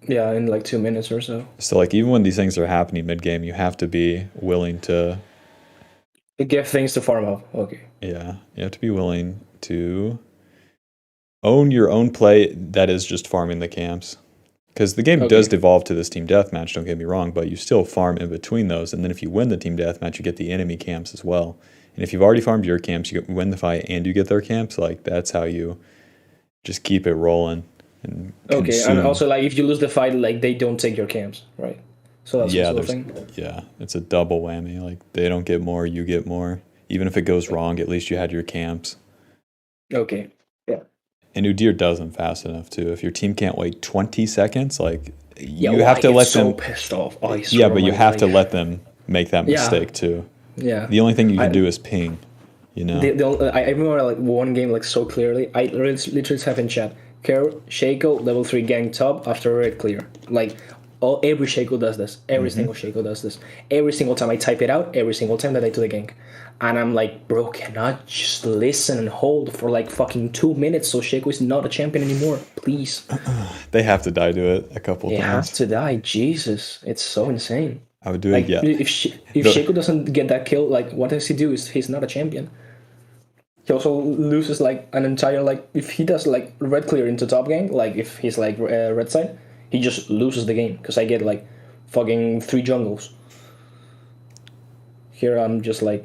in like 2 minutes or so. So like even when these things are happening mid game, you have to be willing to, Get things to farm up. Okay. yeah, you have to be willing to own your own play that is just farming the camps. Because the game does Okay. devolve to this team deathmatch, don't get me wrong, but you still farm in between those. And then if you win the team deathmatch, you get the enemy camps as well. And if you've already farmed your camps, you win the fight and you get their camps, like that's how you just keep it rolling and Okay, and consume. also like if you lose the fight, like they don't take your camps, right? So that's Yeah, also a there's, thing. yeah, it's a double whammy. Like they don't get more, you get more. Even if it goes wrong, at least you had your camps. Okay. Yeah. And UDYR does them fast enough too. If your team can't wait 20 seconds, like Yeah, you well, have I to get let so them. pissed off. I Yeah, swear, but you my have to life. let them make that Yeah, mistake too. yeah. The only thing you can I do is ping, you know? I remember like one game like so clearly. I literally have in chat. Kerr Shaco level 3 gang top after red clear. Like every Shaco does this. Every Hmm. single Shaco does this. Every single time I type it out. Every single time that I do the gank. And I'm like, bro, cannot just listen and hold for like fucking 2 minutes so Shaco is not a champion anymore. Please. They have to die to it a couple They have times. to die. Jesus. It's so insane. I would do it, Like yeah. if The, Shaco doesn't get that kill, like what does he do? Is he's not a champion. He also loses like an entire like if he does like red clear into top game, like if he's like red side, he just loses the game because I get like fucking 3 jungles. Here I'm just like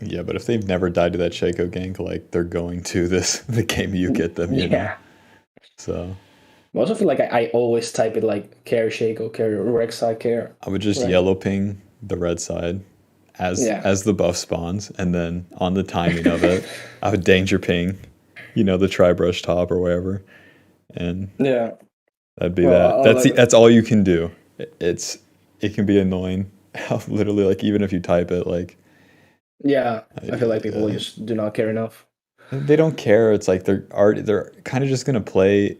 yeah, but if they've never died to that Shaco gank, like they're going to this the game you get them, you know? yeah. So I also feel like I always type it like care Shaco, care Rek'Sai, care. I would just Right. yellow ping the red side Yeah. as the buff spawns, and then on the timing of it, I would danger ping, the tri brush top or wherever, and Yeah. that'd be Well, that. I'll let. That's all you can do. It can be annoying. Literally, like even if you type it, like Yeah, I feel like people uh, just do not care enough. they don't care. It's like they're kind of just gonna play,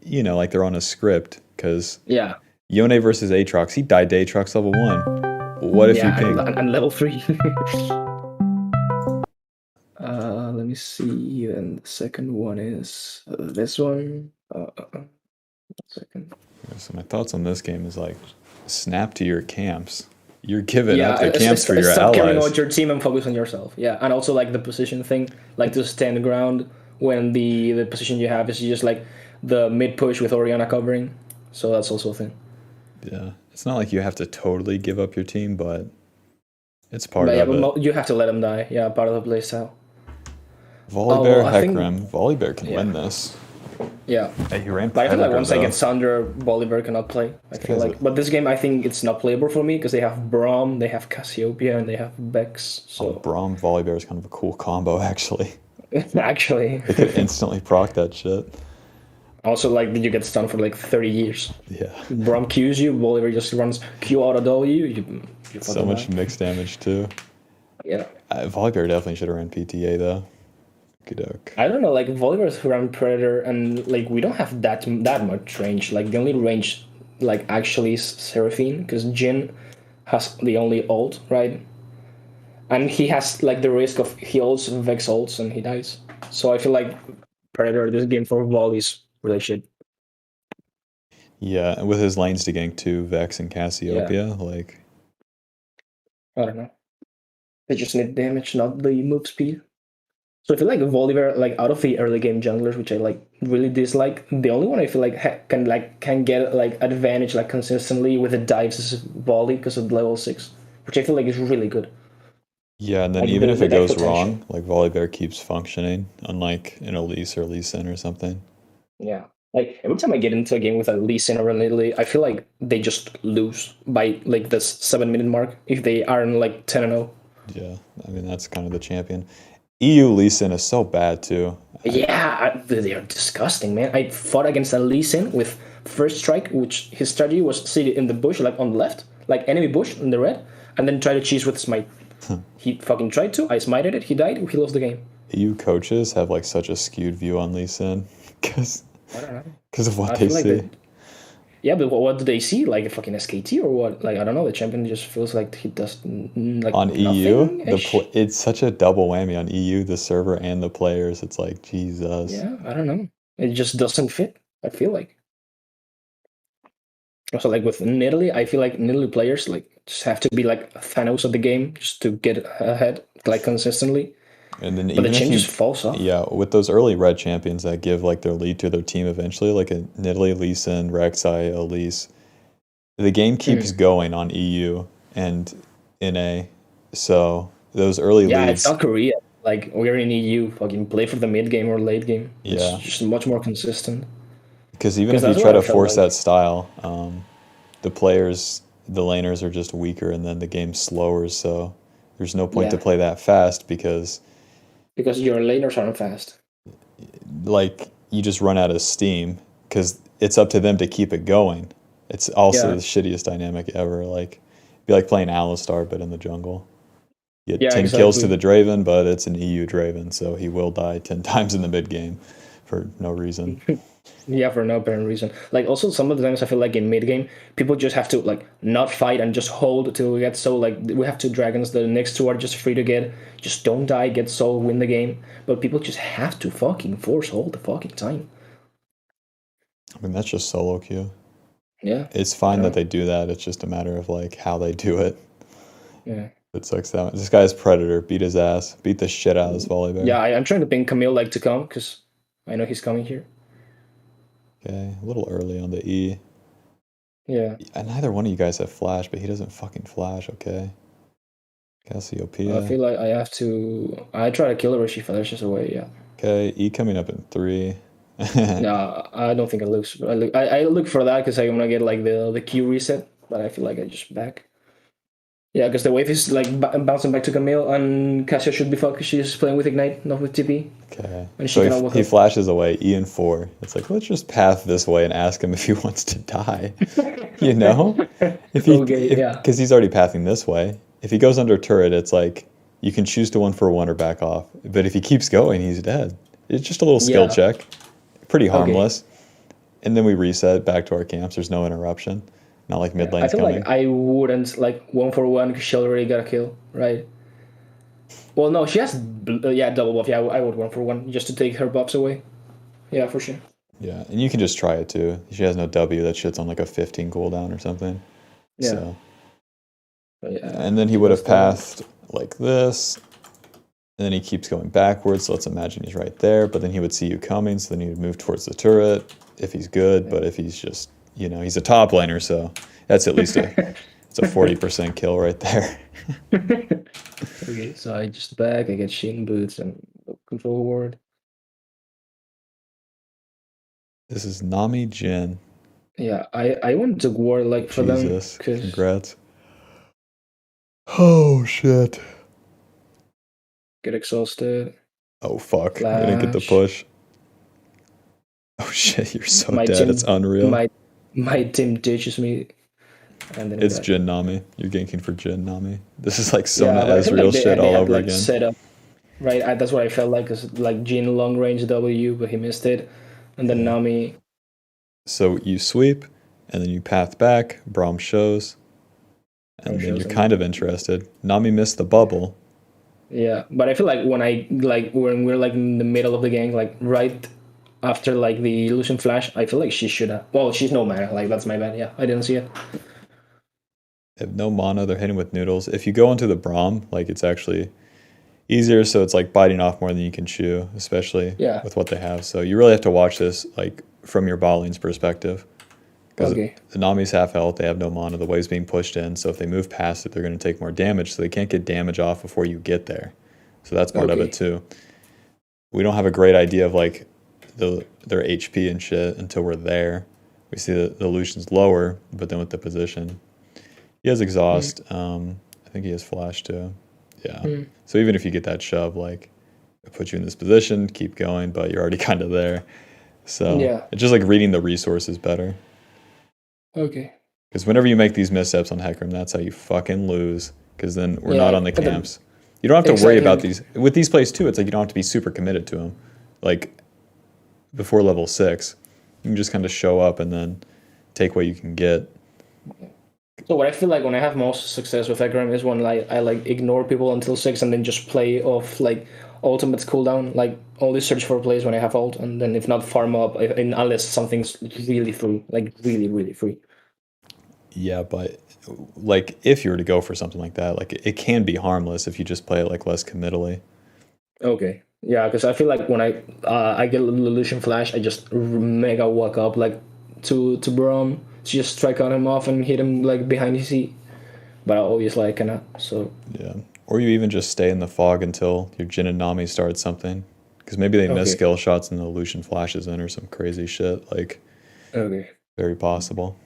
like they're on a script. Because Yeah. Yone versus Aatrox, he died to Aatrox level 1. What if you Yeah, ping? and level 3. Let me see. And the second one is this one. Second. So my thoughts on this game is like, snap to your camps. You're giving up Yeah, the camps for your stop caring allies. about your team and focus on yourself. Yeah, and also like the position thing, like to stand ground when the position you have is just like the mid push with Oriana covering. So that's also a thing. Yeah, it's not like you have to totally give up your team, but it's part But yeah, of it. you have to let them die. Yeah, part of the playstyle. Oh well, Volibear, I think Hecarim. Volibear can yeah, win this. yeah. Hey, he ran But I feel like Predator once I get though. Sunder, Bolivar cannot play. I This feel guy's a, like, but this game I think it's not playable for me because they have Braum, they have Cassiopeia, and they have Bex. oh, So Braum Volibear is kind of a cool combo actually. actually, They could instantly proc that shit. also like you get stunned for like 30 years. Yeah, Braum Qs you, Bolivar just runs Q auto W. You so fucking much die. mixed damage too. Yeah. Volibear definitely should have ran PTA though. Good doke. I don't know, like Volivar's around Predator, and like we don't have that much range. Like the only range, like actually is Seraphine, because Jin has the only ult, right? And he has like the risk of he ults, Vex ults, and he dies. So I feel like Predator, this game for Vol is really shit. Yeah, and with his lanes to gank too, Vex and Yeah, Cassiopeia, like I don't know. They just need damage, not the move speed. So I feel like Volibear, like out of the early game junglers, which I like really dislike, the only one I feel like can get like advantage like consistently with the dives is Volley because of level 6, which I feel like is really good. yeah, and then Like even if the it deck goes potential. wrong, like Volibear keeps functioning, unlike an Elise or Lee Sin or something. Yeah. Like every time I get into a game with a Lee Sin or an Italy, I feel like they just lose by like the 7 minute mark if they aren't like 10-0. Yeah, I mean that's kind of the champion. EU Lee Sin is so bad too. Yeah, they are disgusting, man. I fought against a Lee Sin with first strike, which his strategy was sit in the bush, like on the left, like enemy bush in the red, and then try to cheese with smite. He fucking tried to. I smited it. He died. He lost the game. EU coaches have like such a skewed view on Lee Sin because I don't know. of what I they feel like see. that. Yeah, but what do they see? Like a fucking SKT or what? Like I don't know. The champion just feels like he does like On EU, nothing ish. it's such a double whammy on EU, the server and the players. It's like Jesus. Yeah, I don't know. It just doesn't fit. I feel like. Also, like with Nidalee, I feel like Nidalee players like just have to be like Thanos of the game just to get ahead like consistently. And then But the even if chain you, just falls off. yeah, with those early red champions that give like their lead to their team eventually, like a Nidalee, Lee Sin, Rek'Sai, Elise, the game keeps Mm. going on EU and NA. So those early Yeah, it's leads, not Korea. Like we're in EU, fucking play for the mid game or late game. It's yeah, just much more consistent. because even Because if you that's try what I to felt force like. that style, the players, the laners are just weaker, and then the game's slower. So there's no point to Yeah, play that fast because because your laners aren't fast. like you just run out of steam because it's up to them to keep it going. It's also Yeah, the shittiest dynamic ever. Like be like playing Alistar but in the jungle. You get yeah, 10 kills to exactly. the Draven, but it's an EU Draven, so he will die 10 times in the mid game for no reason. Yeah, for no apparent reason. Like also some of the times I feel like in mid game, people just have to like not fight and just hold till we get soul. Like we have two dragons, the next two are just free to get. Just don't die, get soul, win the game. But people just have to fucking force all the fucking time. I mean, that's just solo queue. Yeah. It's I fine that don't they do that. It's just a matter of like how they do it. yeah. It sucks that much. This guy's Predator. Beat his ass. Beat the shit out of this Yeah, Volibear. I'm trying to ping Camille like to come because I know he's coming here. Okay, a little early on the E. Yeah. Neither one of you guys have flash, but he doesn't fucking flash, okay? I Cassiopeia. feel like I have to I try to kill her if she flashes away, yeah. Okay, E coming up in 3. No, I don't think I lose. But I look for that because I want to get like the Q reset, but I feel like I just back. Yeah, because the wave is like bouncing back to Camille, and Cassia should be focused. She's playing with Ignite, not with TP, Okay, and she so cannot walk he up. flashes away, E in 4. It's like, let's just path this way and ask him if he wants to die. You know? Okay, yeah, Because he's already pathing this way. If he goes under turret, it's like, you can choose to 1-for-1 or back off. But if he keeps going, he's dead. It's just a little skill yeah, check. Pretty okay. harmless. And then we reset back to our camps. There's no interruption. Not like mid Yeah, I lane's feel like coming. I wouldn't like 1 for 1 because she already got a kill, right? Well, no, she has yeah double buff. Yeah, I would 1 for 1 just to take her buffs away. Yeah, for sure. Yeah, and you can just try it too. She has no W. That shit's on like a 15 cooldown or something. Yeah, So, but yeah, and then he she would does have that. pathed like this. And then he keeps going backwards. So let's imagine he's right there. But then he would see you coming. So then he would move towards the turret if he's good. But if he's just, he's a top laner. So that's at least it's a 40% kill right there. Okay, so I just back. I get shin boots and control ward. This is Nami Jin. Yeah, I went to war like for them Jesus. because Congrats. Oh, shit. get exhausted. Oh, fuck. They didn't get the Flash. push. Oh, shit. You're so My dead. It's team, unreal. my team ditches me, and then I It's die. Jin Nami. You're ganking for Jin Nami. This is like Sona Yeah, but I feel Ezreal like shit they all had over like again. set up right. That's what I felt like. Cause like Jin long range W, but he missed it, and then Okay. Nami. So you sweep, and then you path back. Braum shows, Oh, and then shows you're and kind of then interested. Nami missed the bubble. yeah, but I feel like when we're like in the middle of the game, like right after like the illusion flash, I feel like she should have. Well, she's no mana. Like that's my bad. Yeah, I didn't see it. They have no mana. They're hitting with noodles. If you go into the Braum, like it's actually easier. So it's like biting off more than you can chew, especially Yeah. with what they have. So you really have to watch this like from your bottling's perspective. Because Okay. the Nami's half health, they have no mana, the wave's being pushed in, so if they move past it, they're going to take more damage, so they can't get damage off before you get there. So that's part of it Okay. too. We don't have a great idea of like their HP and shit until we're there. We see the Lucian's lower, but then with the position, he has Mm. exhaust. I think he has flash too. Yeah. Mm. So even if you get that shove, like it puts you in this position, keep going, but you're already kind of there. So Yeah. it's just like reading the resources better. Okay. Because whenever you make these missteps on Hecarim, that's how you fucking lose. Because then we're not Yeah. on the But the, camps. You don't have to worry about exactly. these. With these plays too, it's like you don't have to be super committed to them. Like before level 6, you can just kind of show up and then take what you can get. So what I feel like when I have most success with Hecarim is when like I like ignore people until 6 and then just play off like ultimate's cooldown, like only search for plays when I have ult, and then if not farm up, unless something's really free, like really really free. Yeah, but like if you were to go for something like that, like it can be harmless if you just play it like less committally. Okay. Yeah, because I feel like when I get a little illusion flash, I just mega walk up like to Brom, just strike on him off and hit him like behind his seat. But I always like cannot. So Yeah. Or you even just stay in the fog until your Jin and Nami starts something. Because maybe they miss okay, skill shots and the illusion flashes in or some crazy shit. Like, okay. very possible.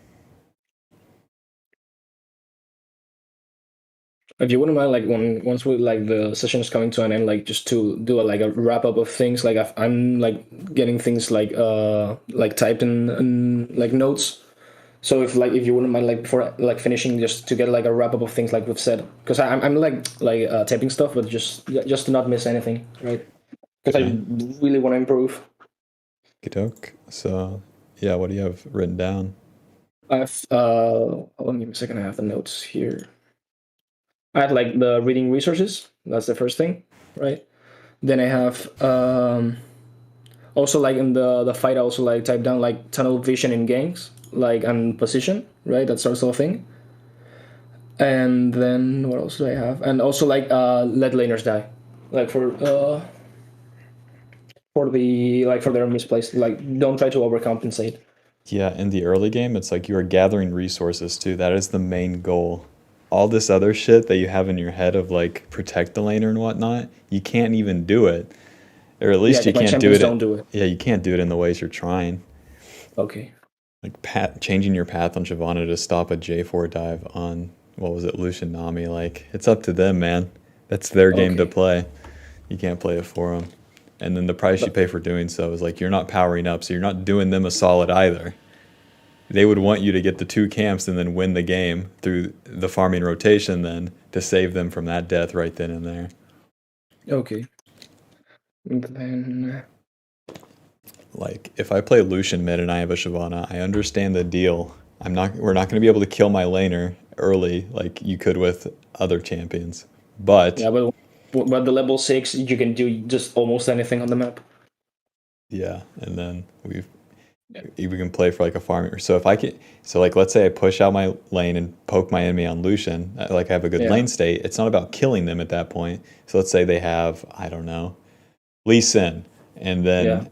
If you wouldn't mind, like when once we like the session is coming to an end, like just to do like a wrap up of things. Like I'm like getting things like typed in like notes. So if you wouldn't mind like before like finishing just to get like a wrap up of things like we've said, because I'm like typing stuff, but just to not miss anything, right? Because I Okay. really want to improve. Doke. So, yeah, what do you have written down? I've hold on, give me a second. I have the notes here. I had like the reading resources. That's the first thing, right? Then I have also like in the fight. I also like type down like tunnel vision in ganks, like and position, right? That sort of thing. And then what else do I have? And also like let laners die, like for the like for their misplaced. Like don't try to overcompensate. Yeah, in the early game, it's like you are gathering resources too. That is the main goal. All this other shit that you have in your head of like protect the laner and whatnot, you can't even do it. Or at Yeah, least you my can't do champions it. don't do it. Yeah, you can't do it in the ways you're trying. Okay. Like changing your path on Shyvana to stop a J4 dive on what was it, Lucian Nami. Like it's up to them, man. That's their game to Okay. play. You can't play it for them. And then the price you But pay for doing so is like you're not powering up, so you're not doing them a solid either. They would want you to get the two camps and then win the game through the farming rotation then to save them from that death right then and there. okay. Then Like if I play Lucian mid and I have a Shyvana, I understand the deal. We're not going to be able to kill my laner early like you could with other champions. But yeah, but the level 6 you can do just almost anything on the map. yeah, and then Yeah. we can play for like a farmer. So if I can, so like let's say I push out my lane and poke my enemy on Lucian, like I have a good Yeah. lane state. It's not about killing them at that point. So let's say they have I don't know Lee Sin, and Yeah. then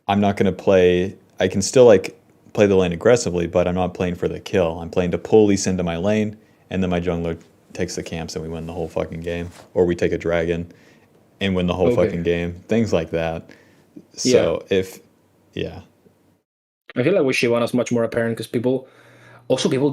I'm not going to play. I can still like play the lane aggressively, but I'm not playing for the kill. I'm playing to pull Lee Sin to my lane, and then my jungler takes the camps and we win the whole fucking game, or we take a dragon and win the whole Okay. fucking game. Things like that. Yeah. So if yeah, I feel like with Shyvana is much more apparent because people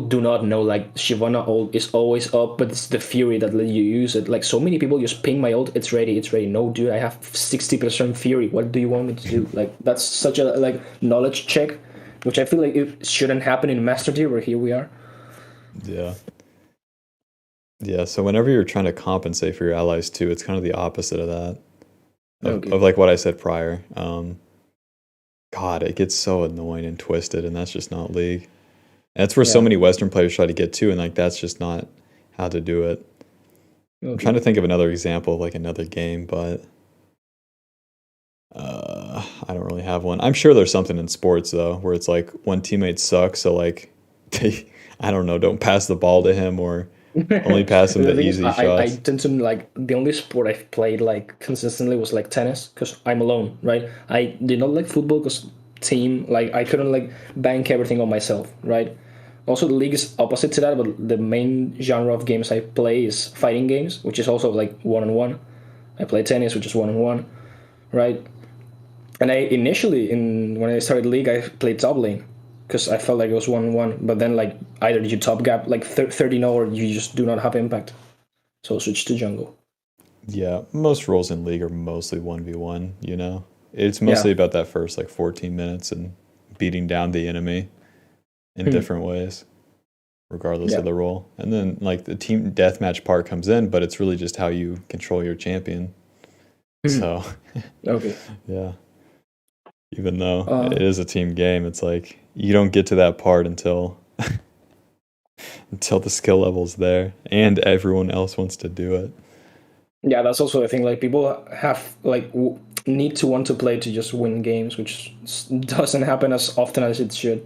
do not know like Shyvana ult is always up, but it's the fury that let you use it. Like so many people just ping my ult, it's ready, it's ready. No, dude, I have 60% fury. What do you want me to do? Like that's such a like knowledge check, which I feel like it shouldn't happen in Master Tier, where here we are. yeah. Yeah, so whenever you're trying to compensate for your allies too, it's kind of the opposite of that. Of Okay. like what I said prior. God, it gets so annoying and twisted, and that's just not League. And that's where so Yeah. many Western players try to get to, and like that's just not how to do it. I'm trying to Okay. think of another example of like another game, but I don't really have one. I'm sure there's something in sports though, where it's like one teammate sucks, so like they, I don't know, don't pass the ball to him or only pass him The the thing is, easy I shots. tend to like the only sport I've played like consistently was like tennis because I'm alone, right? I did not like football because team like I couldn't like bank everything on myself, right? Also, the league is opposite to that, but the main genre of games I play is fighting games, which is also like one on one. I play tennis, which is one on one, right? And I initially in when I started league, I played top lane because I felt like it was 1-1. But then like either you top gap like 30 or you just do not have impact. So I switched to jungle. Yeah, most roles in League are mostly 1v1, you know? It's mostly Yeah. about that first like 14 minutes and beating down the enemy in Hmm. different ways, regardless of Yeah. the role. And then like the team deathmatch part comes in, but it's really just how you control your champion. Hmm. So, Okay. yeah, even though Uh, it is a team game, it's like you don't get to that part until the skill level's there and everyone else wants to do it. yeah, that's also a thing. Like people have like need to want to play to just win games, which doesn't happen as often as it should.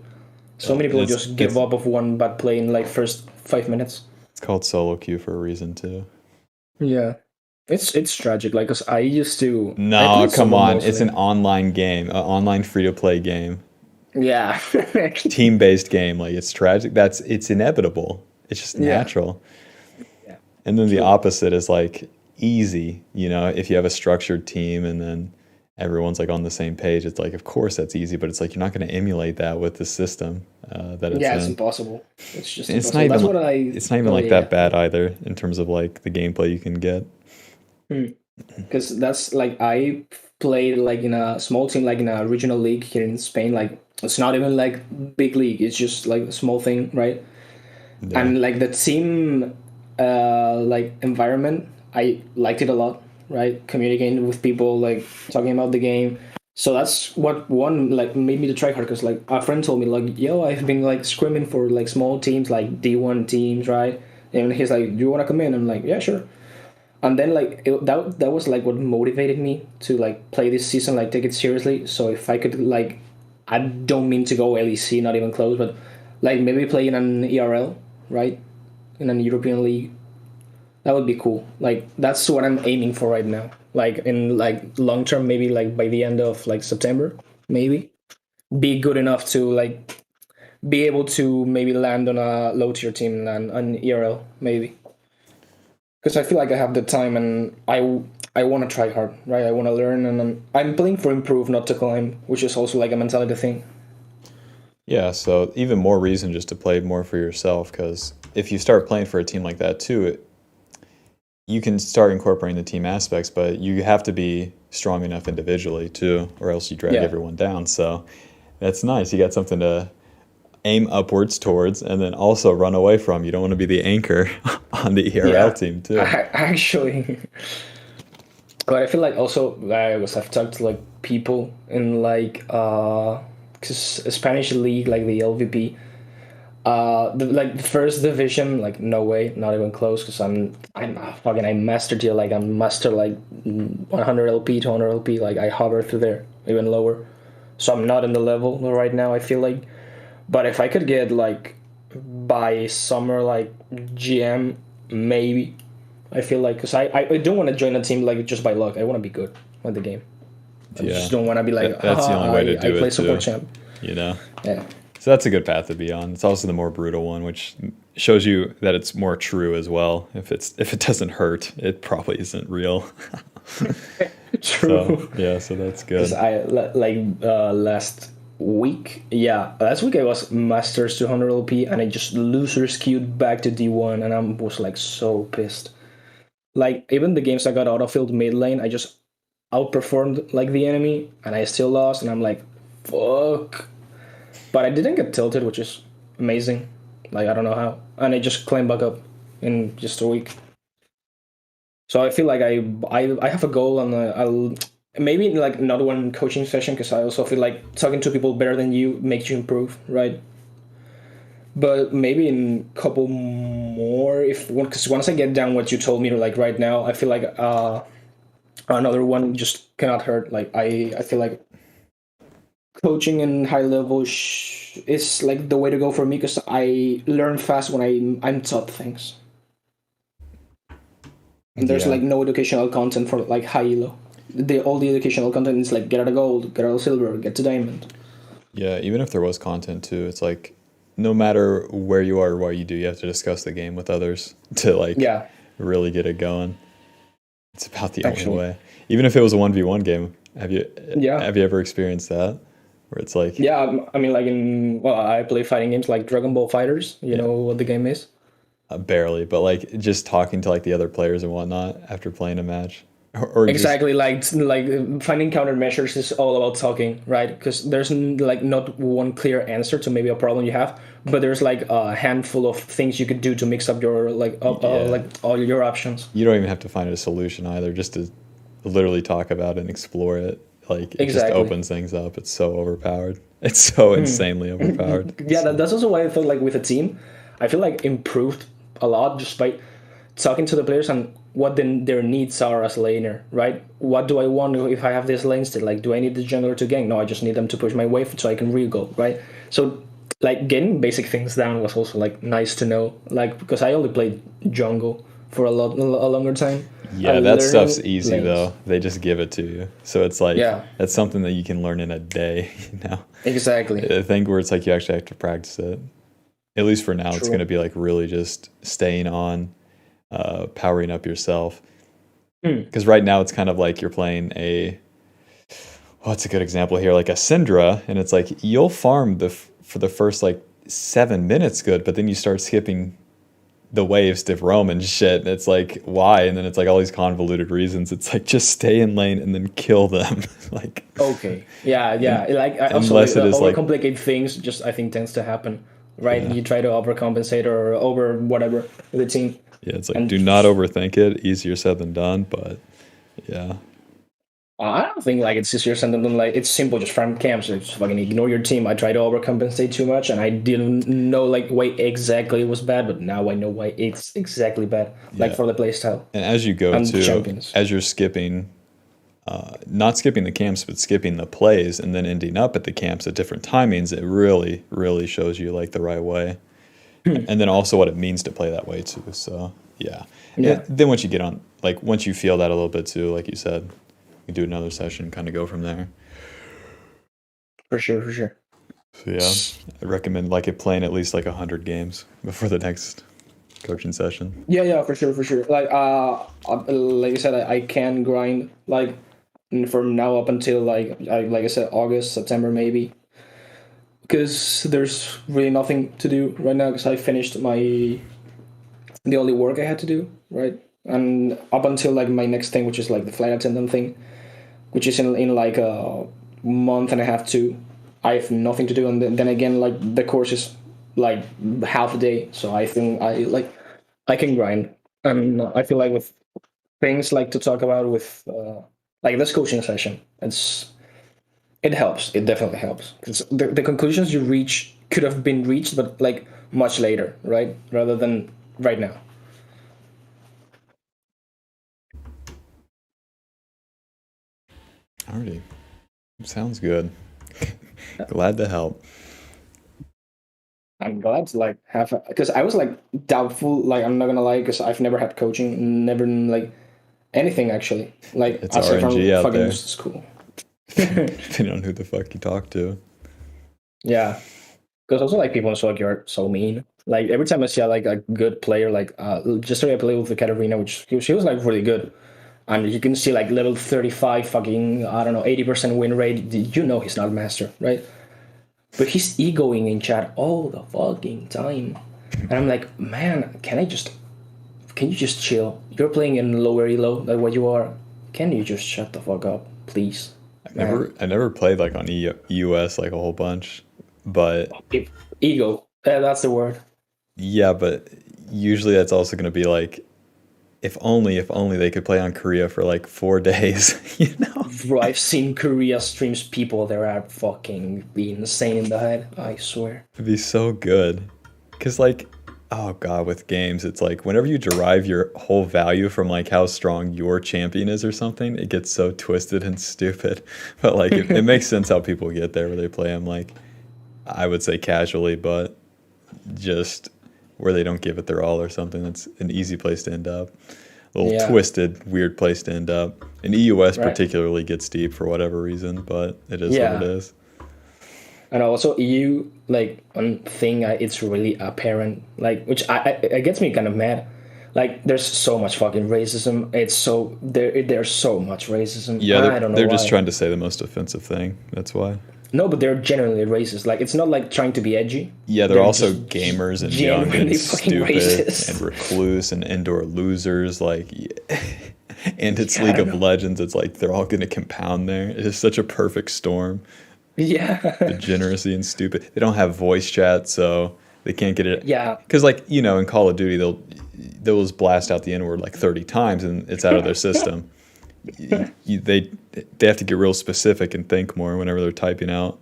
So many people just give it's up of one bad play in like first 5 minutes. it's called solo queue for a reason too. Yeah, it's tragic. Like, cause I No, played come solo on. It's mostly. an online game, an online free to play game, Yeah, team based game. Like it's tragic. It's inevitable. It's just yeah, natural. yeah. And then the True. opposite is like easy. If you have a structured team and then everyone's like on the same page, it's like of course that's easy, but it's like you're not going to emulate that with the system that it's Yeah, it's in. impossible. It's just And it's not impossible. even That's like what I. it's not even Oh like yeah, that bad either in terms of like the gameplay you can get. because that's like I played like in a small team, like in a regional league here in Spain. Like it's not even like big league. It's just like a small thing, right? Yeah. And like the team like environment, I liked it a lot, right? Communicating with people, like talking about the game. So that's what one like made me to try hard, because like a friend told me like, yo, I've been like screaming for like small teams, like D1 teams, right? And he's like, do you want to come in? I'm like, yeah, sure. And then like that was like what motivated me to like play this season, like take it seriously. So if I could like, I don't mean to go LEC, not even close, but like maybe play in an ERL, right? In an European league, that would be cool. Like that's what I'm aiming for right now. Like in like long term, maybe like by the end of like September, maybe be good enough to like be able to maybe land on a low tier team and an ERL maybe, because I feel like I have the time and I want to try hard, right? I want to learn, and I'm playing for improve, not to climb, which is also like a mentality thing. Yeah, so even more reason just to play more for yourself because if you start playing for a team like that too, you can start incorporating the team aspects, but you have to be strong enough individually too, or else you drag Yeah, everyone down. So that's nice. You got something to aim upwards towards and then also run away from. You don't want to be the anchor on the ERL yeah. team I, too. actually, but I feel like also I've talked to like people in like cause Spanish league, like the LVP, like the first division, like no way, not even close, because I'm fucking, I mastered here, like I'm master like 100 LP, 200 LP, like I hover through there, even lower. So I'm not in the level right now, I feel like. But if I could get like by summer, like GM, maybe. I feel like, because I don't want to join a team like just by luck. I want to be good at the game. I just Yeah. don't want to be like, That's the haha, only way to I do play it support too, champ. you know? Yeah. So that's a good path to be on. It's also the more brutal one, which shows you that it's more true as well. If it doesn't hurt, it probably isn't real. So True. yeah, so that's Because good. like last week, yeah, last week I was Masters 200 LP and I just loser skewed back to D1, and I was like so pissed. Like even the games I got autofilled mid lane, I just outperformed like the enemy and I still lost, and I'm like, fuck. But I didn't get tilted, which is amazing. Like I don't know how, and I just climbed back up in just a week. So I feel like I have a goal, and I'll maybe like not one coaching session, because I also feel like talking to people better than you makes you improve, right? But maybe in a couple more, if because once I get down what you told me like right now, I feel like another one just cannot hurt. Like I feel like coaching in high level is like the way to go for me, because I learn fast when I'm taught things. And there's Yeah. like no educational content for like high elo. All the educational content is like get out of gold, get out of silver, get to diamond. Yeah, even if there was content too, it's like no matter where you are or what you do, you have to discuss the game with others to like Yeah, really get it going. It's about the only actually. way. Even if it was a 1v1 game, Yeah. have you ever experienced that? Where it's like, Yeah, I mean, like well, I play fighting games like Dragon Ball Fighters. You yeah, know what the game is? barely, but like just talking to like the other players and whatnot after playing a match, or just Exactly, like finding countermeasures is all about talking, right? Because there's like not one clear answer to maybe a problem you have, but there's like a handful of things you could do to mix up your yeah, like all your options. you don't even have to find a solution either, just to literally talk about it and explore it. Like it just Exactly. opens things up. It's so overpowered. It's so insanely overpowered. Yeah, So that's also why I felt like with a team, I feel like improved a lot just by talking to the players and what their needs are as a laner, right? What do I want if I have this lane state? Like, do I need the jungler to gank? No, I just need them to push my wave so I can re-go, right? So like getting basic things down was also like nice to know. Like because I only played jungle for a longer time, Yeah, and that stuff's learning easy lanes. though. They just give it to you. So it's like Yeah, that's something that you can learn in a day, you know. exactly. I think where it's like you actually have to practice it. At least for now, it's going True. to be like really just staying on, powering up yourself. Hmm. Because right now it's kind of like you're playing a, what's a good example here? Like a Syndra, and it's like you'll farm for the first like 7 minutes good, but then you start skipping the waves to roam and shit. And it's like why? And then it's like all these convoluted reasons. It's like just stay in lane and then kill them, like, Okay. Yeah, yeah. and Like I also like unless it is like overcomplicate things. Just I think tends to happen, right? yeah. You try to overcompensate or over whatever with the team, Yeah, it's like and do not overthink it. Easier said than done, but yeah. I don't think like it's easier said than done. Like it's simple, just farm camps. Like, just fucking ignore your team. I try to overcompensate too much, and I didn't know like why exactly it was bad, but now I know why it's exactly bad. Like Yeah. for the playstyle And as you go and to, champions. as you're skipping, not skipping the camps, but skipping the plays and then ending up at the camps at different timings, it really, really shows you like the right way. And then also what it means to play that way too. So yeah. Yeah, Then once you get on, like once you feel that a little bit too, like you said, you do another session, kind of go from there. for sure, for sure. So yeah, I recommend like it playing at least like 100 games before the next coaching session. Yeah, yeah, for sure, for sure. Like I said, I can grind like from now up until like I said, August, September maybe, because there's really nothing to do right now because I finished my the only work I had to do, right? And up until like my next thing, which is like the flight attendant thing, which is in like a month and a half too. I have nothing to do, and then again, like the course is like half a day, so I think I can grind, and I feel like with things like to talk about with like this coaching session, it helps. It definitely helps because the conclusions you reach could have been reached, but like much later, right? Rather than right now. Alrighty, sounds good. Glad to help. I'm glad to like have because I was like doubtful. Like I'm not gonna lie, because I've never had coaching, never like anything actually. Like It's aside RNG from out fucking there, school. depending on who the fuck you talk to. Yeah, because also like people in Solak are so mean. Like every time I see like a good player, like just I played with the Katarina, which she was like really good, and you can see like level 35, fucking I don't know 80% win rate. You know he's not a master, right? But he's egoing in chat all the fucking time, and I'm like, man, can you just chill? You're playing in lower elo like what you are. Can you just shut the fuck up, please, man? I never played like on EUS like a whole bunch, but Ego. That's the word. yeah, but usually that's also going to be like if only they could play on Korea for like 4 days, you know? Bro, I've seen Korea streams. People there are fucking be insane in the head. I swear. It'd be so good. Cause like, oh god, with games, it's like whenever you derive your whole value from like how strong your champion is or something, it gets so twisted and stupid. But like, it makes sense how people get there where they play them like, I would say casually, but just where they don't give it their all or something. That's an easy place to end up. A little Yeah. twisted, weird place to end up. And EUS Right. particularly gets deep for whatever reason, but it is what it Yeah. is. And also EU like one thing it's really apparent like which it gets me kind of mad. Like there's so much fucking racism. It's so there's so much racism. Yeah, I don't know they're just why. trying to say the most offensive thing. That's why. No, but they're genuinely racist. Like it's not like trying to be edgy. Yeah, they're They're also just gamers and young and genuinely fucking stupid and racist. recluse and indoor losers. Like, and it's Yeah, I League don't of know. Legends. It's like they're all going to compound there. It is such a perfect storm. Yeah. Degeneracy and stupid. They don't have voice chat, so they can't get it. Yeah. Because, like, you know, in Call of Duty, they'll just blast out the N word like 30 times and it's out of their system. They have to get real specific and think more whenever they're typing out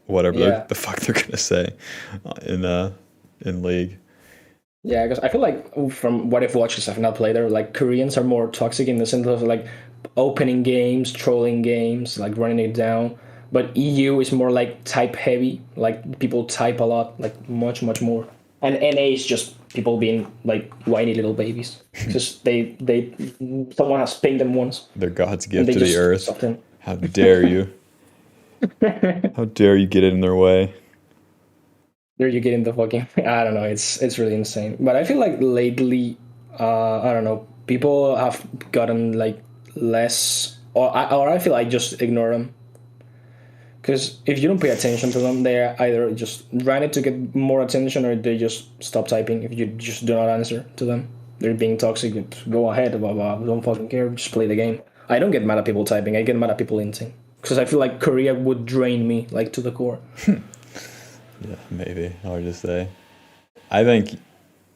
whatever Yeah. the fuck they're gonna say in League. Yeah, because I feel like from what I've watched, because I've not played there, like Koreans are more toxic in the sense of like opening games, trolling games, like running it down. but EU is more like type heavy. Like people type a lot, like much more. And NA is just people being like whiny little babies because they someone has pinged them once They're God's and gift they to the just earth. stopped them. How dare you? How dare you get in their way? There you get in the fucking. I don't know. It's really insane. But I feel like lately, I don't know. People have gotten like less, or I feel like just ignore them. Because if you don't pay attention to them, they either just ran it to get more attention, or they just stop typing. If you just do not answer to them, they're being toxic. Go ahead, blah blah. Don't fucking care. Just play the game. I don't get mad at people typing. I get mad at people inting. Because I feel like Korea would drain me like to the core. Yeah, maybe. Hard to say. I think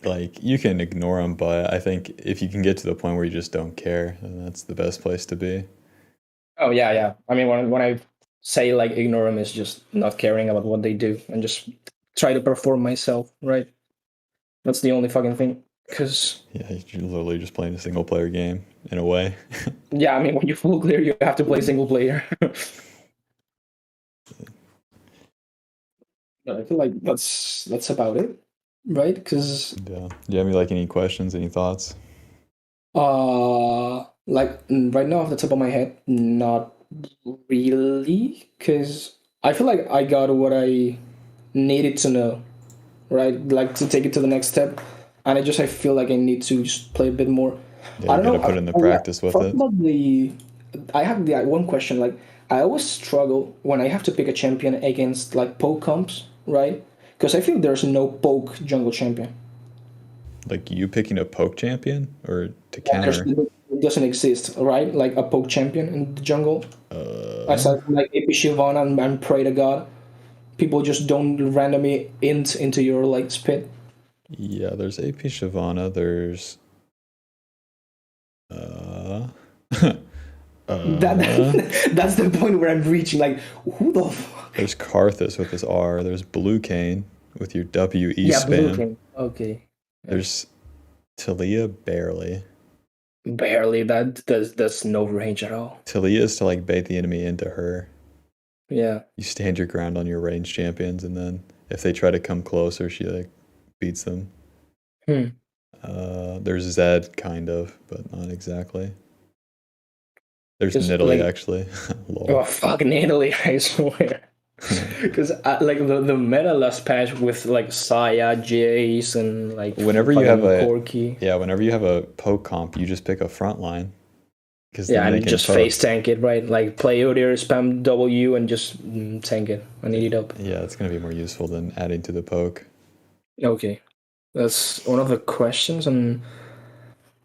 like you can ignore them, but I think if you can get to the point where you just don't care, then that's the best place to be. Oh yeah, yeah. I mean, when I say like ignore them, is just not caring about what they do and just try to perform myself, right? That's the only fucking thing. Cause Yeah, you're literally just playing a single player game in a way. yeah, I mean, when you full clear, you have to play single player. I feel like that's about it, right? Cause Yeah. Do you have any questions, any thoughts? like right now off the top of my head, not really. Cause I feel like I got what I needed to know, right? Like to take it to the next step. And I feel like I need to just play a bit more. Yeah, I you don't got to know. put in the Oh yeah, practice with talking it. about I have the one question. Like I always struggle when I have to pick a champion against like poke comps, right? Because I feel there's no poke jungle champion. Like you picking a poke champion or to Yeah, counter? it doesn't exist, right? Like a poke champion in the jungle. Uh, Aside from like AP Shyvana and Pray to God, people just don't randomly into your like spit. yeah, there's AP Shyvana, there's uh That's the point where I'm reaching. Like, who the fuck? there's Karthus with his R, there's Blue Cane with your WE Yeah, Blue spam. King. Okay. There's Talia barely. Barely. That's no range at all. Talia is to like bait the enemy into her. Yeah. You stand your ground on your range champions, and then if they try to come closer, she like beats them. Hmm. There's Zed, kind of, but not exactly. There's Just Nidalee, like, actually. Lol. oh fucking Italy, I swear. Because like the meta last patch with like Saya, Jace, and like Whenever you have fucking a Corki. yeah, whenever you have a poke comp, you just pick a front line because Yeah, then they and can just poke. face tank it, right? Like play UDYR, spam W, and just tank it and eat it up. Yeah, it's gonna be more useful than adding to the poke. Okay, that's one of the questions, and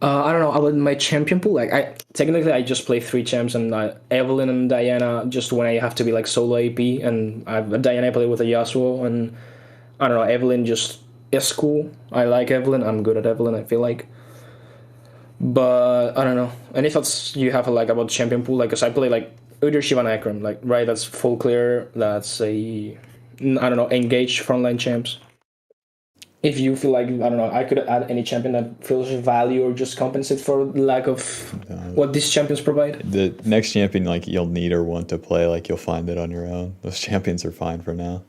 I don't know about my champion pool. Like I just play three champs, and Evelyn and Diana just when I have to be like solo AP, and Diana I play with a Yasuo, and I don't know, Evelyn just is cool. I like Evelyn. I'm good at Evelyn. I feel like, but I don't know. Any thoughts you have like about champion pool? Like, cause I play like Udyr, Shivan, Akram. Like, right? That's full clear. That's a I don't know, engaged frontline champs. If you feel like I don't know, I could add any champion that feels value or just compensate for lack of what these champions provide. The next champion, like you'll need or want to play, like you'll find it on your own. Those champions are fine for now.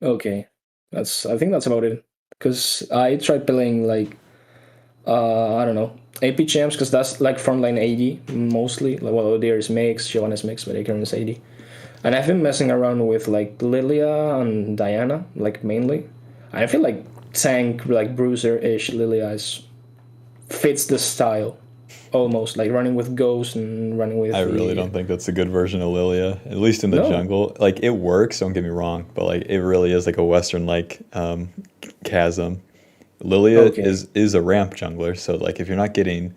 Okay, I think that's about it. Cause I tried playing like I don't know AP champs because that's like frontline AD mostly. Like well, there's mix, Shivan is mix, but Akron is AD. And I've been messing around with like Lilia and Diana, like mainly. I feel like tank like bruiser-ish Lilia is fits the style almost like running with Ghost and running with I really don't think that's a good version of Lilia, at least in the No. jungle. Like it works, don't get me wrong, but like it really is like a Western like chasm. Lilia Okay. is a ramp jungler, so like if you're not getting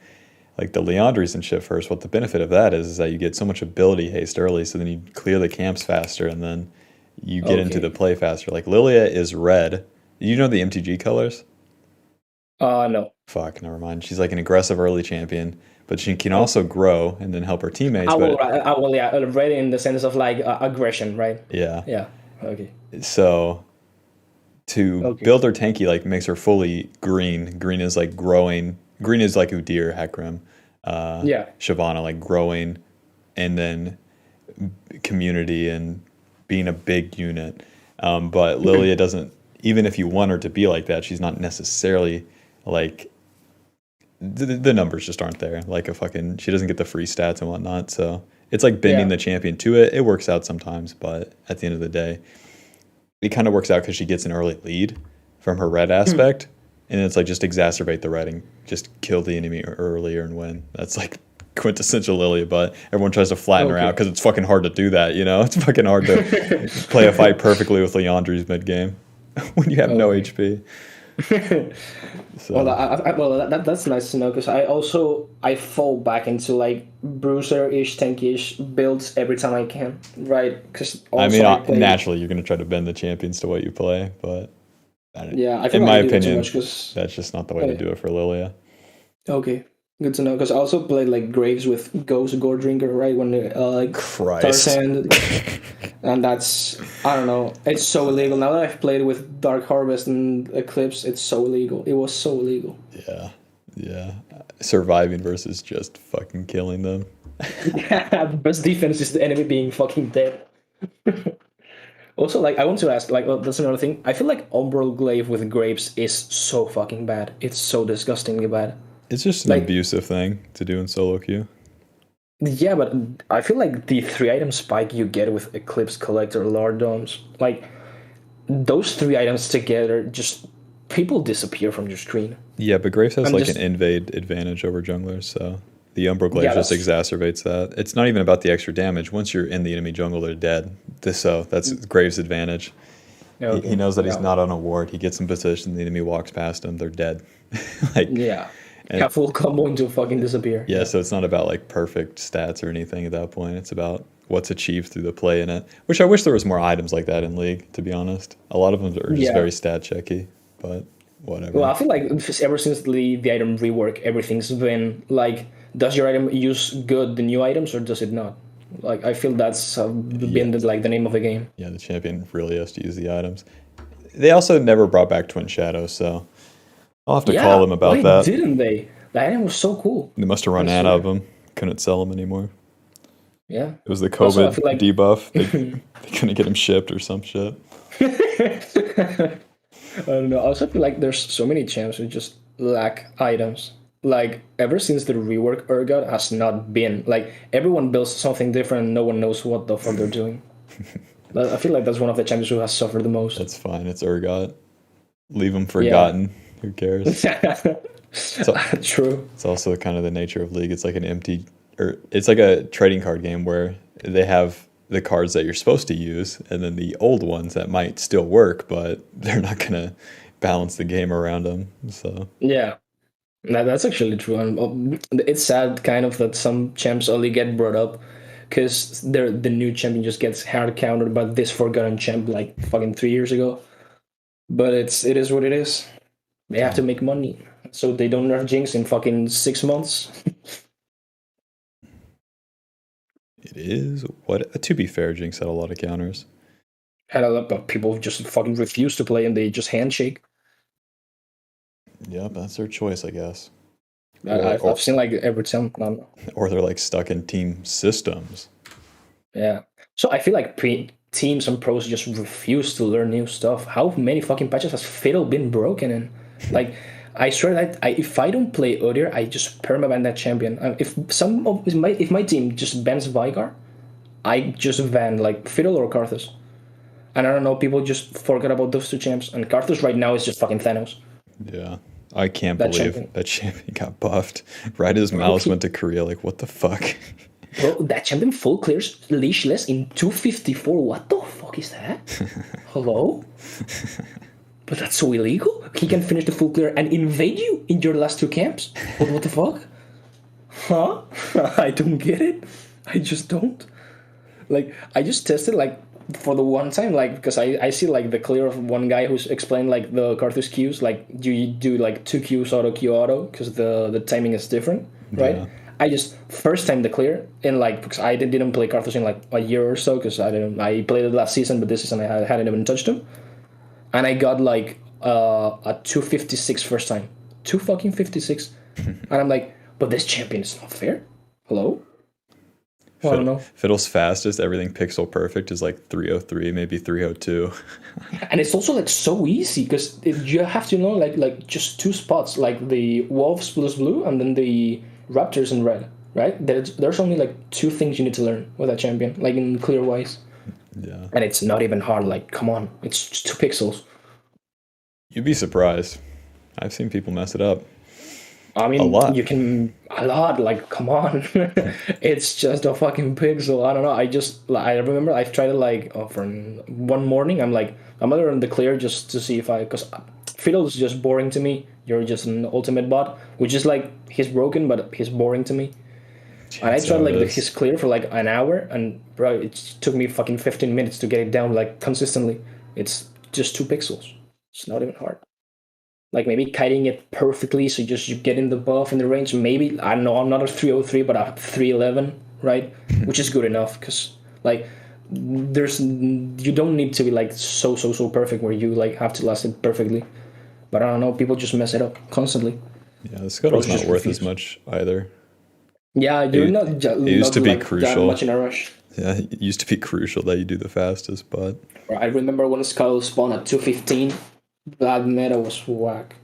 like the Leandries and shit first, what the benefit of that is that you get so much ability haste early, so then you clear the camps faster, and then you get into Okay. the play faster. Like Lilia is red. You know the MTG colors? No. Fuck, never mind. She's like an aggressive early champion, but she can also grow and then help her teammates. I will, yeah, ready in the sense of like aggression, right? Yeah, Yeah. Okay. so to Okay. build her tanky like makes her fully green. Green is like growing. Green is like UDYR, Hecarim, Yeah. Shyvana, like growing, and then community and being a big unit. But Lilia doesn't. Even if you want her to be like that, she's not necessarily like the numbers just aren't there. Like a fucking, she doesn't get the free stats and whatnot. So it's like bending Yeah. the champion to it. It works out sometimes, but at the end of the day, it kind of works out because she gets an early lead from her red aspect, and it's like just exacerbate the red and just kill the enemy earlier and win. That's like quintessential Lilia, but everyone tries to flatten her out Okay. because it's fucking hard to do that. You know, it's fucking hard to play a fight perfectly with Leandri's mid game when you have no Okay. HP. Well, So that's nice to know because I fall back into like bruiser-ish, tankish builds every time I can, right? Because I mean, also I play. naturally you're gonna try to bend the champions to what you play, but Yeah, I feel in like my I do that too much opinion, because. that's just not the way to do it for Lilia. Okay, good to know. Because I also played like Graves with Ghost Gore Drinker, right? When like Christ. Tarzan, and that's I don't know. It's so illegal now that I've played with Dark Harvest and Eclipse. It's so illegal. It was so illegal. Yeah, yeah. Surviving versus just fucking killing them. The best defense is the enemy being fucking dead. Also, like I want to ask, like that's another thing. I feel like Umbral Glaive with Grapes is so fucking bad. It's so disgustingly bad. It's just an Like abusive thing to do in solo queue. yeah, but I feel like the 3 item spike you get with Eclipse Collector Lord Domes, like those 3 items together, just people disappear from your screen. Yeah, but Graves has I'm like an just invade advantage over junglers, so the Umbral Glaive yeah, just that's exacerbates that. It's not even about the extra damage. Once you're in the enemy jungle, they're dead. So that's Graves' advantage. He okay. knows that he's Yeah, not on a ward. He gets in position, the enemy walks past him, they're dead. Like, yeah, and yeah, full combo into fucking disappear. yeah, Yeah, so it's not about like perfect stats or anything at that point. It's about what's achieved through the play in it. Which I wish there was more items like that in League, to be honest. A lot of them are just yeah. very stat checky, but Well, whatever. I feel like ever since the item rework, everything's been like, does your item use good the new items or does it not? Like, I feel that's Yeah, been like the name of the game. yeah, the champion really has to use the items. They also never brought back Twin Shadows, so I'll have to call Yeah, them about why that. didn't they? The item was so cool. They must have I run out of swear. them. Couldn't sell them anymore. Yeah. It was the Also, I COVID feel like debuff. They couldn't get them shipped or some shit. I don't know. I also feel like there's so many champs who just lack items. Like ever since the rework, Urgot has not been like everyone builds something different. And no one knows what the fuck they're doing. I feel like that's one of the champions who has suffered the most. That's fine. It's Urgot. Leave them Yeah. forgotten. Who cares? So True. it's also kind of the nature of League. It's like an empty, or it's like a trading card game where they have the cards that you're supposed to use, and then the old ones that might still work, but they're not gonna balance the game around them. So Yeah. That's actually true. And it's sad, kind of, that some champs only get brought up because they're the new champion just gets hard countered by this forgotten champ like fucking 3 years ago. But it is what it is. They have to yeah, make money, so they don't nerf Jinx in fucking 6 months. it is what. To be fair, Jinx had a lot of counters. And a lot of people just fucking refuse to play and they just handshake. Yep, that's their choice, I guess. I, Or I've or I've seen like every time. or they're like stuck in team systems. Yeah. So I feel like teams and pros just refuse to learn new stuff. How many fucking patches has Fiddle been broken in? Like, I swear that if I don't play UDYR, I just permaban that champion. If my team just bans Vigar, I just ban like Fiddle or Karthus. And I don't know, people just forget about those two champs. And Karthus right now is just fucking Thanos. Yeah. I can't That believe champion. that champion got buffed. Right as Bro, Mouse went to Korea, like what the fuck? that champion full clears leashless in 254. What the fuck is that? Hello? But that's so illegal. He can finish the full clear and invade you in your last two camps. What the fuck? Huh? I don't get it. I just don't. Like, I just tested, like, for the one time, like, because I see, like, the clear of one guy who's explained, like, the Karthus queues. Like, do you do, like, two queues auto, because the timing is different, right? Yeah. I just first time the clear in, like, because I didn't play Karthus in, like, a year or so, because I played it last season, but this season I hadn't even touched him. And I got, like, a 256 first time. 2 fucking 56. And I'm like, but this champion is not fair. Hello? Well, I don't know. Fiddle's fastest, everything pixel perfect is like 303, maybe 302. And it's also like so easy because you have to know like just two spots, like the wolves plus blue and then the raptors in red, right? There's only like two things you need to learn with that champion, like in clear wise. Yeah. And it's not even hard. Like, come on, it's just 2 pixels. You'd be surprised. I've seen people mess it up. I mean, A lot. you can a lot. Like, come on, it's just a fucking pixel. I don't know. I remember I've tried it like for one morning. I'm gonna run the clear just to see if because Fiddle is just boring to me. You're just an ultimate bot, which is like he's broken, but he's boring to me. And I tried like his clear for like an hour, and bro, it took me fucking 15 minutes to get it down like consistently. It's just 2 pixels. It's not even hard. Like maybe kiting it perfectly, so you get in the buff in the range. Maybe I don't know. I'm not a 303, but a 311, right? Which is good enough because like you don't need to be like so perfect where you like have to last it perfectly. But I don't know. People just mess it up constantly. Yeah, the scuttle's not worth as much either. Yeah, you're not. It used to be crucial. That much in a rush. Yeah, it used to be crucial that you do the fastest, but I remember when Scuttle spawned at 215. That meta was whack.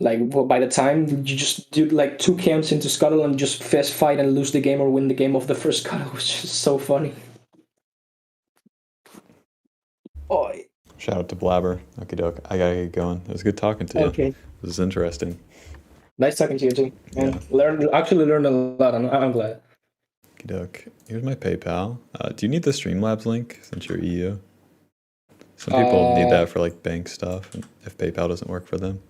Like by the time you just do like 2 camps into Scuttle and just fast fight and lose the game or win the game of the first Scuttle was just so funny. Oi. Shout out to Blabber. Okay, doke. I gotta get going. It was good talking to you. Okay. This is interesting. Nice talking to you too. And actually learned a lot. I'm glad. Okay, doke. Here's my PayPal. Do you need the Streamlabs link since you're EU? Some people need that for like bank stuff if PayPal doesn't work for them.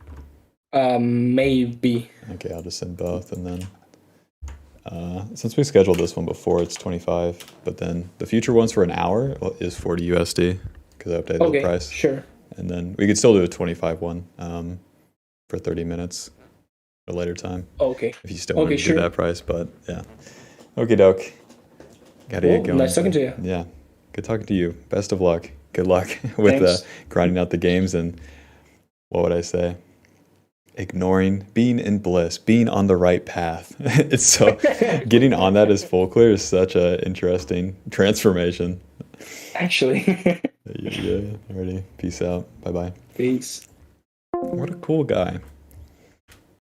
Maybe. Okay, I'll just send both, and then since we scheduled this one before, it's 25. But then the future ones for an hour is 40 USD because I updated the price. Sure. And then we could still do a 25 one for 30 minutes at a later time. Okay. If you still want to do that price, but yeah. Okay, doke. Gotta get going. Nice talking to you. Yeah. Good talking to you. Best of luck. Good luck with grinding out the games and what would I say? Ignoring, being in bliss, being on the right path. It's so getting on that as full clear is such a interesting transformation. Actually. Yeah. Alrighty. Peace out. Bye bye. Peace. What a cool guy.